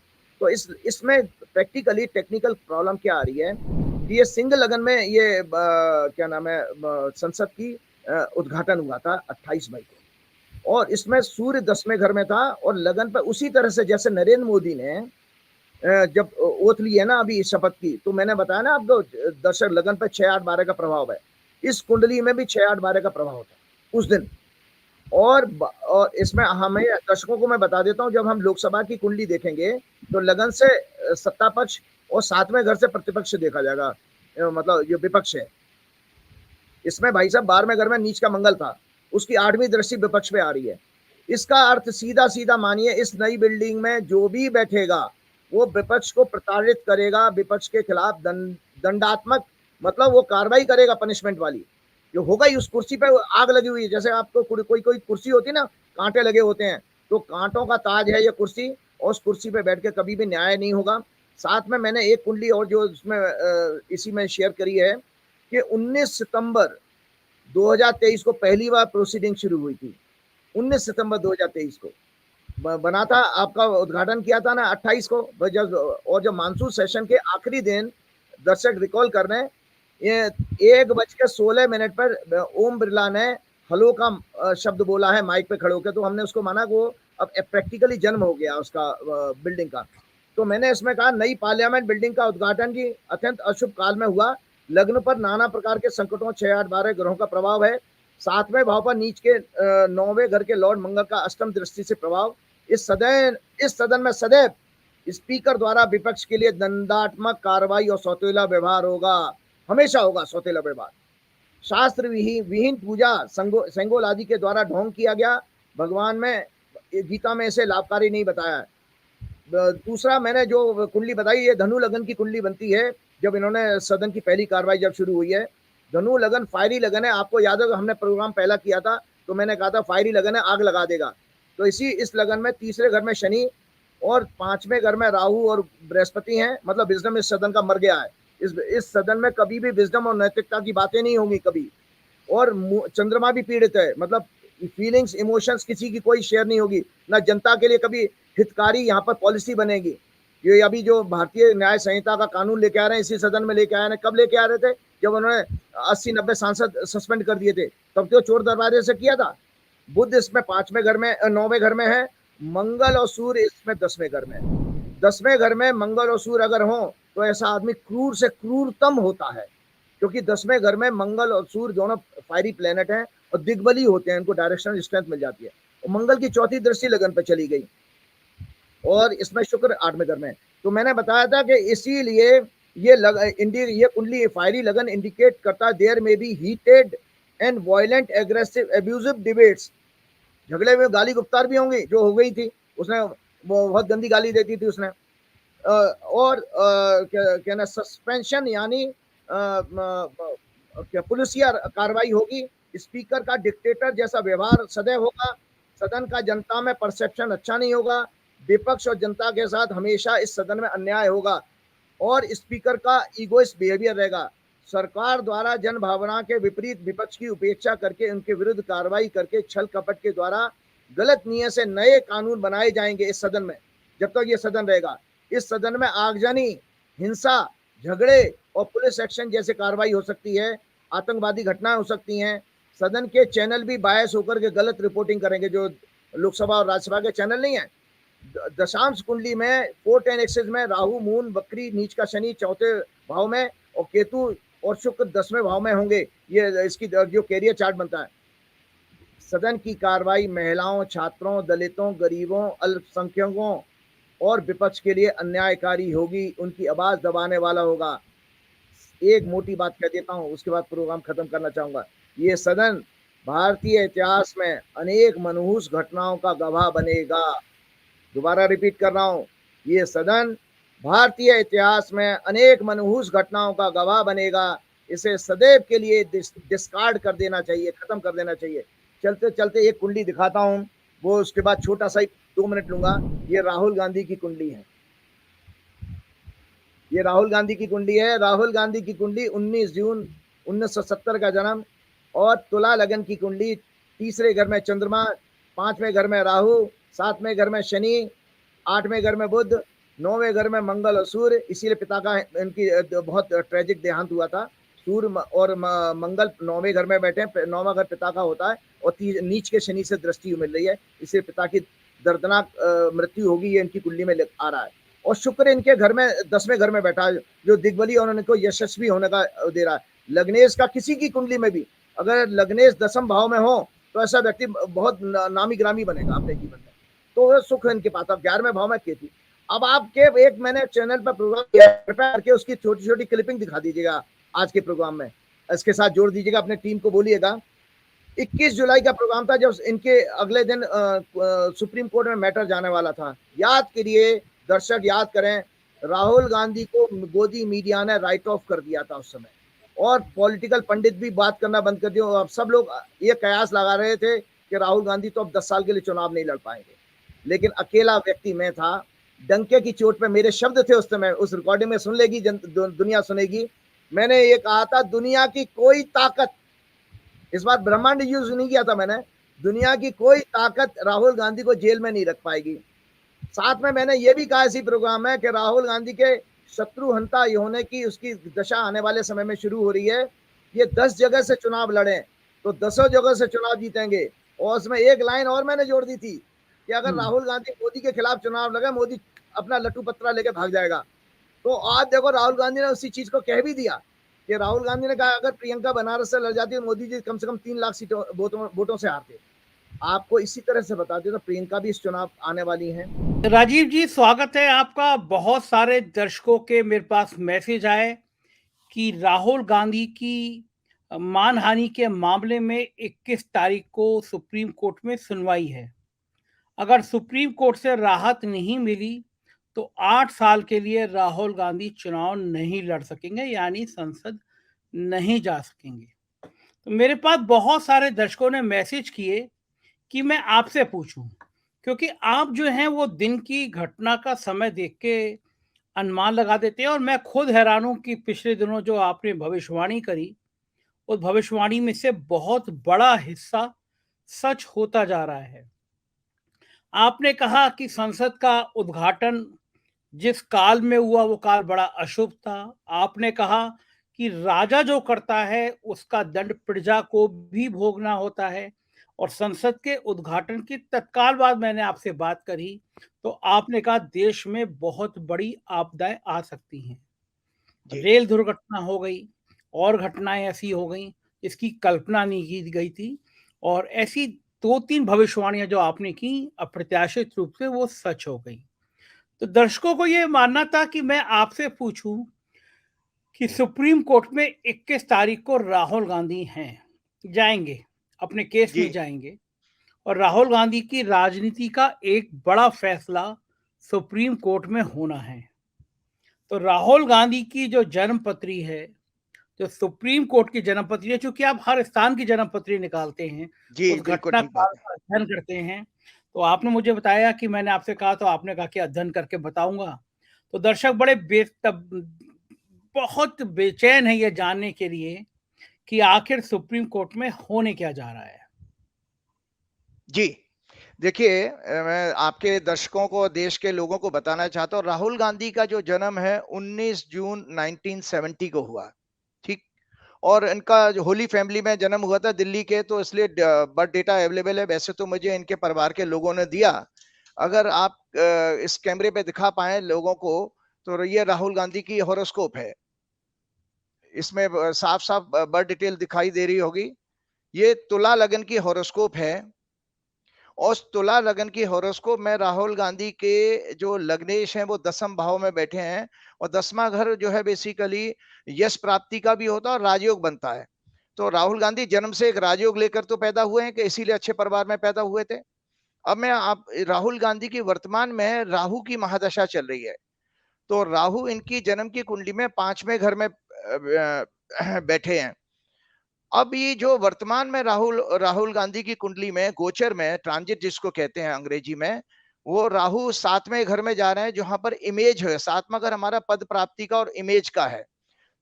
तो इसमें प्रैक्टिकली टेक्निकल प्रॉब्लम क्या आ रही है कि ये सिंह लगन में ये क्या नाम है संसद की उद्घाटन हुआ था 28 मई को, और इसमें सूर्य 10वें घर में था। और लगन पर उसी तरह से जैसे नरेंद्र मोदी ने जब ओथ ली है ना अभी शपथ की, तो मैंने बताया ना आपको दर्शक लगन पर 6-8-12 का प्रभाव है। इस कुंडली में भी 6-8-12 का प्रभाव होता है उस दिन। और इसमें हमें दर्शकों को मैं बता देता हूं, जब हम लोकसभा की कुंडली देखेंगे तो लगन से सत्ता पक्ष और 7वें घर से प्रतिपक्ष देखा जाएगा, मतलब जो विपक्ष है। इसमें भाई साहब 12वें घर में नीच का मंगल था, उसकी 8वीं दृष्टि विपक्ष पे आ रही है। इसका अर्थ सीधा सीधा मानिए, इस नई बिल्डिंग में जो भी बैठेगा वो विपक्ष को प्रताड़ित करेगा, विपक्ष के खिलाफ दंडात्मक मतलब वो कार्रवाई करेगा, पनिशमेंट वाली जो होगा ही। उस कुर्सी पे आग लगी हुई है, जैसे आपको कोई कुर्सी होती है ना, कांटे लगे होते हैं, तो कांटों का ताज है ये कुर्सी, और उस कुर्सी पे बैठ के कभी भी न्याय नहीं होगा। साथ में मैंने एक कुंडली और जो उसमें इसी में शेयर करी है कि 19 सितंबर 2023 को पहली बार प्रोसीडिंग शुरू हुई थी। 19 सितंबर 2023 को बना था, आपका उद्घाटन किया था ना 28 को, और जब मानसून सेशन के आखिरी दिन, दर्शक रिकॉल कर रहे हैं, ये 1:16 पर ओम बिरला ने हेलो का शब्द बोला है माइक पे खड़े होकर, तो हमने उसको माना कि वो अब प्रैक्टिकली जन्म हो गया उसका बिल्डिंग का। तो मैंने इसमें कहा नई पार्लियामेंट बिल्डिंग का उद्घाटन की अत्यंत अशुभ काल में हुआ। लग्न पर नाना प्रकार के संकटों 6-8-12 ग्रहों का प्रभाव है। 7वें भाव पर नीच के 9वें घर के लॉर्ड मंगल का अष्टम दृष्टि से प्रभाव। इस सदन में सदैव स्पीकर द्वारा विपक्ष के लिए दंडात्मक कार्रवाई और सौतेला व्यवहार होगा, हमेशा होगा सौतेला व्यवहार। शास्त्र विहीन पूजा सेंगोल आदि के द्वारा ढोंग किया गया, भगवान में गीता में इसे लाभकारी नहीं बताया है। दूसरा मैंने जो कुंडली बताई, ये धनु लगन की कुंडली बनती है जब इन्होंने सदन की पहली कार्रवाई जब शुरू हुई है। धनु लगन फायरी लगन है, आपको याद है हमने प्रोग्राम पहला किया था तो मैंने कहा था फायरी लगन है, आग लगा देगा। तो इस लगन में तीसरे घर में शनि और 5वें घर में राहु और बृहस्पति हैं, मतलब विजडम इस सदन का मर गया है। इस सदन में कभी भी विजडम और नैतिकता की बातें नहीं होंगी कभी। और चंद्रमा भी पीड़ित है, मतलब फीलिंग्स इमोशंस किसी की कोई शेयर नहीं होगी, ना जनता के लिए कभी हितकारी यहाँ पर पॉलिसी बनेगी। ये अभी जो भारतीय न्याय संहिता का कानून लेके आ रहे हैं इसी सदन में लेके आए हैं, कब लेके आ रहे थे? जब उन्होंने 80-90 सांसद सस्पेंड कर दिए थे, तब तो चोर दरवाजे से किया था। बुध इसमें 5वें घर में 9वें घर में है, मंगल और सूर्य इसमें 10वें घर में। 10वें घर में मंगल और सूर्य अगर हो तो ऐसा आदमी क्रूर से क्रूरतम होता है, क्योंकि 10वें घर में मंगल और सूर्य दोनों फायरी प्लेनेट हैं और दिग्बली होते हैं, इनको डायरेक्शनल स्ट्रेंथ मिल जाती है। और मंगल की चौथी दृष्टि लगन पर चली गई और इसमें शुक्र 8वें घर में। तो मैंने बताया था कि इसीलिए ये कुंडली फायरी लगन इंडिकेट करता है देयर में B heated and violent aggressive abusive debates, झगड़े में गाली गुफ्तार भी होंगी, जो हो गई थी। उसने वो बहुत गंदी गाली देती थी उसने। और क्या ना सस्पेंशन यानी पुलिसिया कार्रवाई होगी। स्पीकर का डिक्टेटर जैसा व्यवहार सदैव होगा। सदन का जनता में परसेप्शन अच्छा नहीं होगा। विपक्ष और जनता के साथ हमेशा इस सदन में अन्याय होगा और स्पीकर का ईगोइस्ट बिहेवियर रहेगा। सरकार द्वारा जन भावना के विपरीत विपक्ष की उपेक्षा करके उनके विरुद्ध कार्रवाई करके छल कपट के द्वारा गलत नीयत से नए कानून बनाए जाएंगे इस सदन में, जब तक ये सदन रहेगा। इस सदन में आगजनी, हिंसा, झगड़े और पुलिस एक्शन जैसे कार्रवाई हो सकती है, आतंकवादी घटनाएं हो सकती हैं। सदन के चैनल भी बायस होकर के गलत रिपोर्टिंग करेंगे, जो लोकसभा और राज्यसभा के चैनल नहीं है। दशांश कुंडली में 410 एक्सेस में राहु, मून, बकरी, नीच का शनि चौथे भाव में और केतु और शुक्र 10वें भाव में होंगे। ये इसकी जो कैरियर चार्ट बनता है। सदन की कार्रवाई महिलाओं, छात्रों, दलितों, गरीबों, अल्पसंख्यकों और विपक्ष के लिए अन्यायकारी होगी, उनकी आवाज दबाने वाला होगा। एक मोटी बात कह देता हूं, उसके बाद प्रोग्राम खत्म करना चाहूंगा। ये सदन भारतीय इतिहास में अनेक मनहूस घटनाओं का गवाह बनेगा। दोबारा रिपीट कर रहा हूं, ये सदन भारतीय इतिहास में अनेक मनहूस घटनाओं का गवाह बनेगा। इसे सदैव के लिए डिस्कार्ड कर देना चाहिए, खत्म कर देना चाहिए। चलते चलते एक कुंडली दिखाता हूं, वो उसके बाद छोटा सा 2 मिनट लूंगा। ये राहुल गांधी की कुंडली है, ये राहुल गांधी की कुंडली है। राहुल गांधी की कुंडली 19 जून 1970 का जन्म और तुला लगन की कुंडली। तीसरे घर में चंद्रमा, 5वें घर में राहु, 7वें घर में शनि, 8वें घर में बुध, 9वें घर में मंगल और सूर्य। इसीलिए पिता का इनकी बहुत ट्रेजिक देहांत हुआ था। सूर्य और मंगल 9वें घर में बैठे, 9वां घर पिता का होता है और नीच के शनि से दृष्टि मिल रही है, इसलिए पिता की दर्दनाक मृत्यु होगी, ये इनकी कुंडली में आ रहा है। और शुक्र इनके घर में 10वें घर में बैठा है, जो दिग्बली और उनको यशस्वी होने का दे रहा है। लग्नेश का किसी की कुंडली में भी अगर लग्नेश 10म भाव में हो तो ऐसा व्यक्ति बहुत नामी ग्रामी बनेगा अपने जीवन में, तो सुख इनके पास। अब 11वें भाव में केतु। अब आपके एक मैंने चैनल पर प्रोग्राम किया, कृपया करके उसकी छोटी छोटी क्लिपिंग दिखा दीजिएगा आज के प्रोग्राम में, इसके साथ जोड़ दीजिएगा, अपने टीम को बोलिएगा। 21 जुलाई का प्रोग्राम था, जब इनके अगले दिन सुप्रीम कोर्ट में मैटर जाने वाला था। याद करिए दर्शक, याद करें, राहुल गांधी को गोदी मीडिया ने राइट ऑफ कर दिया था उस समय, और पॉलिटिकल पंडित भी बात करना बंद कर दिया। अब सब लोग ये कयास लगा रहे थे कि राहुल गांधी तो अब 10 साल के लिए चुनाव नहीं लड़ पाएंगे, लेकिन अकेला व्यक्ति मैं था। डंके की चोट पे मेरे शब्द थे उस समय, उस रिकॉर्डिंग में सुन लेगी दुनिया सुनेगी। मैंने ये कहा था, दुनिया की कोई ताकत, इस बार ब्रह्मांड यूज नहीं किया था मैंने, दुनिया की कोई ताकत राहुल गांधी को जेल में नहीं रख पाएगी। साथ में मैंने ये भी कहा इसी प्रोग्राम में कि राहुल गांधी के शत्रु हंता होने की उसकी दशा आने वाले समय में शुरू हो रही है। ये 10 जगह से चुनाव लड़े तो 10 जगह से चुनाव जीतेंगे। और उसमें एक लाइन और मैंने जोड़ दी थी कि अगर राहुल गांधी मोदी के खिलाफ चुनाव लगे, मोदी अपना लट्टू पत्रा लेके भाग जाएगा। तो आज देखो राहुल गांधी ने उसी चीज को कह भी दिया कि राहुल गांधी ने कहा अगर प्रियंका बनारस से लड़ जाती है, मोदी जी कम से कम 3 लाख सीटों वोटों से हारते। आपको इसी तरह से बता दें तो प्रियंका भी इस चुनाव आने वाली हैं। राजीव जी, स्वागत है आपका। बहुत सारे दर्शकों के मेरे पास मैसेज आए कि राहुल गांधी की मानहानि के मामले में 21 तारीख को सुप्रीम कोर्ट में सुनवाई है। अगर सुप्रीम कोर्ट से राहत नहीं मिली तो 8 साल के लिए राहुल गांधी चुनाव नहीं लड़ सकेंगे, यानी संसद नहीं जा सकेंगे। तो मेरे पास बहुत सारे दर्शकों ने मैसेज किए कि मैं आपसे पूछूं, क्योंकि आप जो हैं वो दिन की घटना का समय देख के अनुमान लगा देते हैं, और मैं खुद हैरान हूं कि पिछले दिनों जो आपने भविष्यवाणी करी, उस भविष्यवाणी में से बहुत बड़ा हिस्सा सच होता जा रहा है। आपने कहा कि संसद का उद्घाटन जिस काल में हुआ वो काल बड़ा अशुभ था। आपने कहा कि राजा जो करता है उसका दंड प्रजा को भी भोगना होता है, और संसद के उद्घाटन की तत्काल बाद मैंने आपसे बात करी तो आपने कहा देश में बहुत बड़ी आपदाएं आ सकती हैं। रेल दुर्घटना हो गई और घटनाएं ऐसी हो गई इसकी कल्पना नहीं की गई थी, और ऐसी 2-3 भविष्यवाणियां जो आपने की अप्रत्याशित रूप से वो सच हो गई। तो दर्शकों को ये मानना था कि मैं आपसे पूछूं कि सुप्रीम कोर्ट में 21 तारीख को राहुल गांधी जाएंगे, अपने केस में जाएंगे, और राहुल गांधी की राजनीति का एक बड़ा फैसला सुप्रीम कोर्ट में होना है। तो राहुल गांधी की जो जन्मपत्री है, जो सुप्रीम कोर्ट की जन्मपत्री है, चूंकि आप हर स्थान की जन्मपत्री निकालते हैं, उस घटना काल का अध्ययन करते हैं, तो आपने मुझे बताया कि मैंने आपसे कहा तो आपने कहा कि अध्ययन करके बताऊंगा। तो दर्शक बड़े बहुत बेचैन है ये जानने के लिए कि आखिर सुप्रीम कोर्ट में होने क्या जा रहा है। जी देखिए, मैं आपके दर्शकों को, देश के लोगों को बताना चाहता हूँ, राहुल गांधी का जो जन्म है 19 जून 1970 को हुआ, ठीक। और इनका जो होली फैमिली में जन्म हुआ था दिल्ली के, तो इसलिए बर्थ डेटा अवेलेबल है। वैसे तो मुझे इनके परिवार के लोगों ने दिया। अगर आप इस कैमरे पे दिखा पाए लोगों को, तो ये राहुल गांधी की हॉरोस्कोप है। इसमें साफ साफ बर्थ डिटेल दिखाई दे रही होगी। ये तुला लगन की हॉरोस्कोप है। और तुला लगन की हॉरोस्कोप में राहुल गांधी के जो लग्नेश हैं वो 10वें भाव में बैठे हैं। और 10वां घर जो है बेसिकली यश प्राप्ति का भी होता है और राजयोग बनता है। तो राहुल गांधी जन्म से एक राजयोग लेकर तो पैदा हुए हैं कि इसीलिए अच्छे परिवार में पैदा हुए थे। अब मैं आप राहुल गांधी की वर्तमान में राहु की महादशा चल रही है। तो राहु इनकी जन्म की कुंडली में 5वें घर में बैठे हैं। अब ये जो वर्तमान में राहुल गांधी की कुंडली में गोचर में ट्रांजिट जिसको कहते हैं अंग्रेजी में, वो राहु 7वें घर में जा रहे हैं, जहां पर इमेज है। 7वां घर हमारा पद प्राप्ति का और इमेज का है।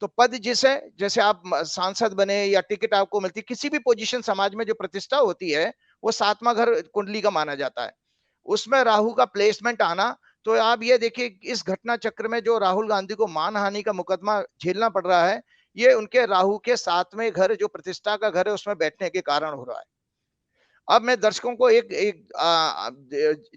तो पद जिसे, जैसे आप सांसद बने या टिकट आपको मिलती, किसी भी पोजीशन समाज में जो प्रतिष्ठा होती है, वो 7वां घर कुंडली का माना जाता है। उसमें राहु का प्लेसमेंट आना, तो आप ये देखिए इस घटना चक्र में जो राहुल गांधी को मानहानि का मुकदमा झेलना पड़ रहा है, ये उनके राहु के 7वें घर जो प्रतिष्ठा का घर है उसमें बैठने के कारण हो रहा है। अब मैं दर्शकों को एक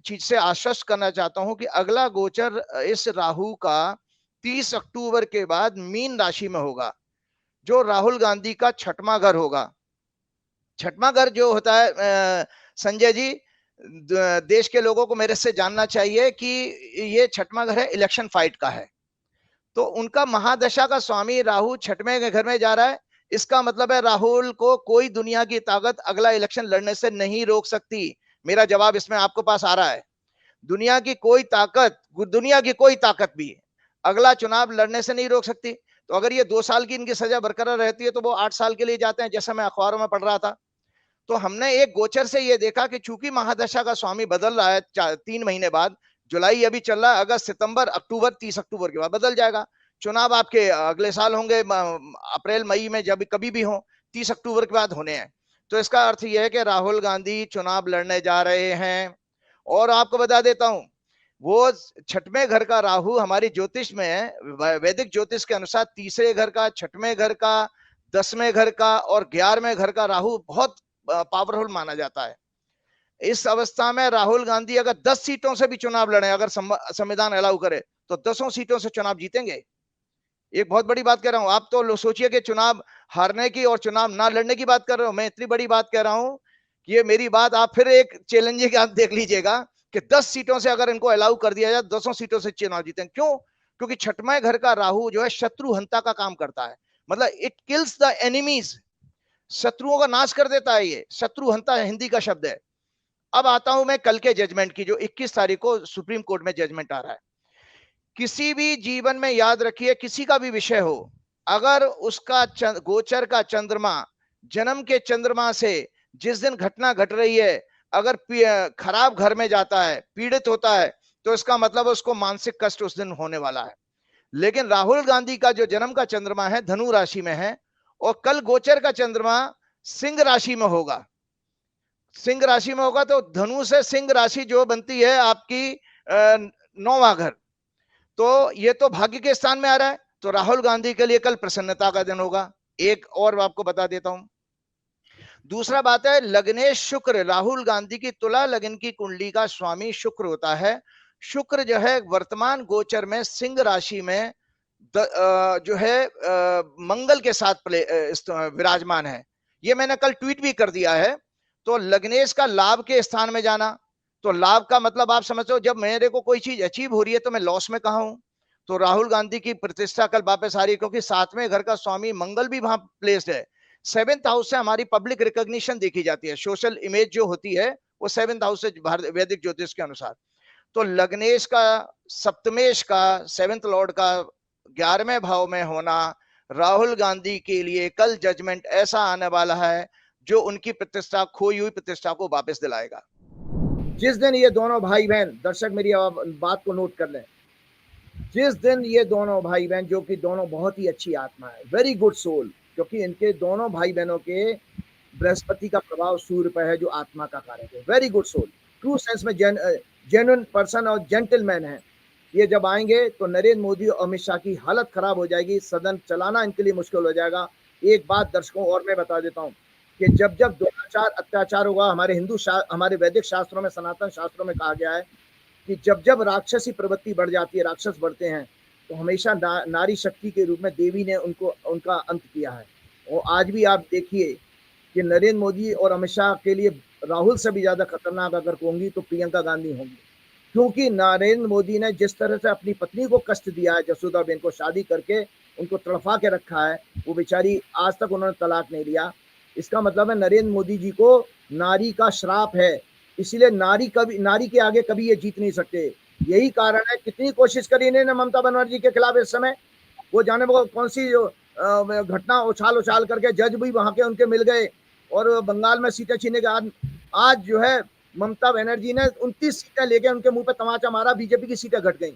चीज से आश्वस्त करना चाहता हूं कि अगला गोचर इस राहु का 30 अक्टूबर के बाद मीन राशि में होगा, जो राहुल गांधी का 6वां घर होगा। 6वां घर जो होता है संजय जी, देश के लोगों को मेरे से जानना चाहिए कि ये 6वां घर है, इलेक्शन फाइट का है। तो उनका महादशा का स्वामी राहु 6वें घर में जा रहा है। इसका मतलब है राहुल को कोई दुनिया की ताकत अगला इलेक्शन लड़ने से नहीं रोक सकती। मेरा जवाब इसमें आपके पास आ रहा है। दुनिया की कोई ताकत भी अगला चुनाव लड़ने से नहीं रोक सकती। तो अगर ये 2 साल की इनकी सजा बरकरार रहती है, तो वो 8 साल के लिए जाते हैं, जैसा मैं अखबारों में पढ़ रहा था। तो हमने एक गोचर से ये देखा कि चूंकि महादशा का स्वामी बदल रहा है 3 महीने बाद, जुलाई अभी चल रहा है, अगस्त, सितंबर, अक्टूबर, 30 अक्टूबर के बाद बदल जाएगा। चुनाव आपके अगले साल होंगे, अप्रैल मई में, जब कभी भी हो, 30 अक्टूबर के बाद होने हैं। तो इसका अर्थ यह है कि राहुल गांधी चुनाव लड़ने जा रहे हैं। और आपको बता देता हूं, वो 6वें घर का राहु हमारी ज्योतिष में, वैदिक ज्योतिष के अनुसार 3रे घर का, 6वें घर का, 10वें घर का और 11वें घर का राहु बहुत पावरफुल माना जाता है। इस अवस्था में राहुल गांधी अगर 10 सीटों से भी चुनाव लड़े, अगर संविधान अलाउ करे, तो 10 सीटों से चुनाव जीतेंगे। एक बहुत बड़ी बात कह रहा हूं। आप तो सोचिए कि चुनाव हारने की और चुनाव ना लड़ने की बात कर रहे हो, मैं इतनी बड़ी बात कह रहा हूं कि ये मेरी बात आप फिर एक चैलेंजिंग आप देख लीजिएगा कि 10 सीटों से अगर इनको अलाउ कर दिया जाए, 10 सीटों से चुनाव जीतेंगे। क्यों? क्योंकि 6वें घर का राहु जो है शत्रुहंता का काम करता है। मतलब इट किल्स द एनिमीज, शत्रुओं का नाश कर देता है। ये शत्रुहंता हिंदी का शब्द है। अब आता हूं मैं कल के जजमेंट की, जो 21 तारीख को सुप्रीम कोर्ट में जजमेंट आ रहा है। किसी भी जीवन में याद रखिए, किसी का भी विषय हो, अगर उसका गोचर का चंद्रमा जन्म के चंद्रमा से जिस दिन घटना घट रही है, अगर खराब घर में जाता है, पीड़ित होता है, तो इसका मतलब उसको मानसिक कष्ट उस दिन होने वाला है। लेकिन राहुल गांधी का जो जन्म का चंद्रमा है धनु राशि में है, और कल गोचर का चंद्रमा सिंह राशि में होगा। सिंह राशि में होगा तो धनु से सिंह राशि जो बनती है आपकी 9वां घर, तो ये तो भाग्य के स्थान में आ रहा है। तो राहुल गांधी के लिए कल प्रसन्नता का दिन होगा। एक और आपको बता देता हूं। दूसरा बात है, लग्नेश शुक्र, राहुल गांधी की तुला लगन की कुंडली का स्वामी शुक्र होता है। शुक्र जो है वर्तमान गोचर में सिंह राशि में जो है मंगल के साथ विराजमान है। ये मैंने कल ट्वीट भी कर दिया है। तो लग्नेश का लाभ के स्थान में जाना, तो लाभ का मतलब आप समझते हो, जब मेरे को कोई चीज अचीव हो रही है तो मैं लॉस में कहा हूं। तो राहुल गांधी की प्रतिष्ठा कल वापस आ रही है, क्योंकि 7वें घर का स्वामी मंगल भी वहां प्लेस्ड है। 7th हाउस से हमारी पब्लिक रिकॉग्निशन देखी जाती है, सोशल इमेज जो होती है वो 7th हाउस से वैदिक ज्योतिष के अनुसार। तो लग्नेश का, सप्तमेश का, 7th लॉर्ड का 11वें भाव में होना राहुल गांधी के लिए कल जजमेंट ऐसा आने वाला है जो उनकी प्रतिष्ठा, खोई हुई प्रतिष्ठा को वापस दिलाएगा। जिस दिन ये दोनों भाई बहन, दर्शक मेरी बात को नोट कर लें, जिस दिन ये दोनों भाई बहन, जो कि दोनों बहुत ही अच्छी आत्मा है, वेरी गुड सोल, क्योंकि इनके दोनों भाई बहनों के बृहस्पति का प्रभाव सूर्य पर है, जो आत्मा का कारक है, very good soul. True sense में जेन्युइन पर्सन और जेंटलमैन है। ये जब आएंगे तो नरेंद्र मोदी और अमित शाह की हालत खराब हो जाएगी, सदन चलाना इनके लिए मुश्किल हो जाएगा। एक बात दर्शकों और मैं बता देता हूँ कि जब जब दुराचार अत्याचार होगा, हमारे वैदिक शास्त्रों में, सनातन शास्त्रों में कहा गया है कि जब जब राक्षसी प्रवृत्ति बढ़ जाती है, राक्षस बढ़ते हैं, तो हमेशा नारी शक्ति के रूप में देवी ने उनका अंत किया है। और आज भी आप देखिए कि नरेंद्र मोदी और अमित शाह के लिए राहुल से भी ज्यादा खतरनाक अगर होंगी तो प्रियंका गांधी होंगी, क्योंकि नरेंद्र मोदी ने जिस तरह से अपनी पत्नी को कष्ट दिया है, जसोदाबेन को शादी करके उनको तड़फा के रखा है, वो बेचारी आज तक उन्होंने तलाक नहीं लिया। इसका मतलब है नरेंद्र मोदी जी को नारी का श्राप है, इसलिए नारी के आगे कभी ये जीत नहीं सकते। यही कारण है, कितनी कोशिश करी इन्होंने ममता बनर्जी के खिलाफ इस समय, वो जाने वो कौन सी घटना उछाल करके जज भी वहां के उनके मिल गए और बंगाल में सीटें छीनने के आज जो है ममता बनर्जी ने 29 सीटें लेके उनके मुंह पे तमाचा मारा, बीजेपी की सीटें घट गई।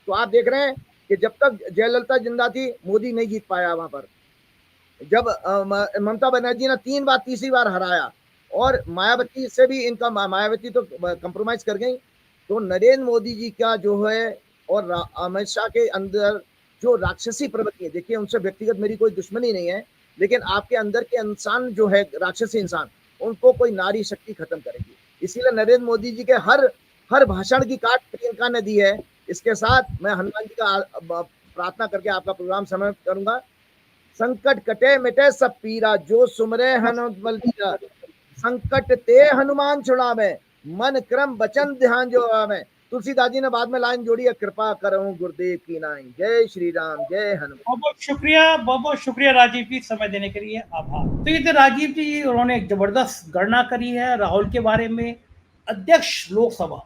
तो आप देख रहे हैं कि जब तक जयललिता जिंदा थी मोदी नहीं जीत पाया वहां पर। जब ममता बनर्जी ने 3 बार, तीसरी बार हराया और मायावती से भी इनका, मायावती तो कंप्रोमाइज कर गई। तो नरेंद्र मोदी जी का जो है और अमित शाह के अंदर जो राक्षसी प्रवृत्ति है, देखिए उनसे व्यक्तिगत मेरी कोई दुश्मनी नहीं है, लेकिन आपके अंदर के इंसान जो है राक्षसी इंसान, उनको कोई नारी शक्ति खत्म करेगी। इसीलिए नरेंद्र मोदी जी के हर भाषण की काट प्रियंका ने दी है। इसके साथ मैं हनुमान जी का प्रार्थना करके आपका प्रोग्राम समाप्त करूंगा। संकट कटे मिटे सब पीरा, जो सुमरे हनुमत बलबीरा, संकट ते हनुमान छुड़ावे, मन क्रम वचन ध्यान जो आवे। तुलसीदास जी ने बाद में लाइन जोड़ी है, कृपा करूं गुरुदेव की नाई। जय श्री राम, जय हनुमान। बहुत बहुत शुक्रिया राजीव जी, समय देने के लिए आभार। तो ये थे राजीव जी, उन्होंने एक जबरदस्त गणना करी है राहुल के बारे में, अध्यक्ष लोकसभा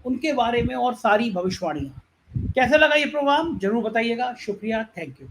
उनके बारे में और सारी भविष्यवाणियां। कैसा लगा ये प्रोग्राम जरूर बताइएगा। शुक्रिया, थैंक यू।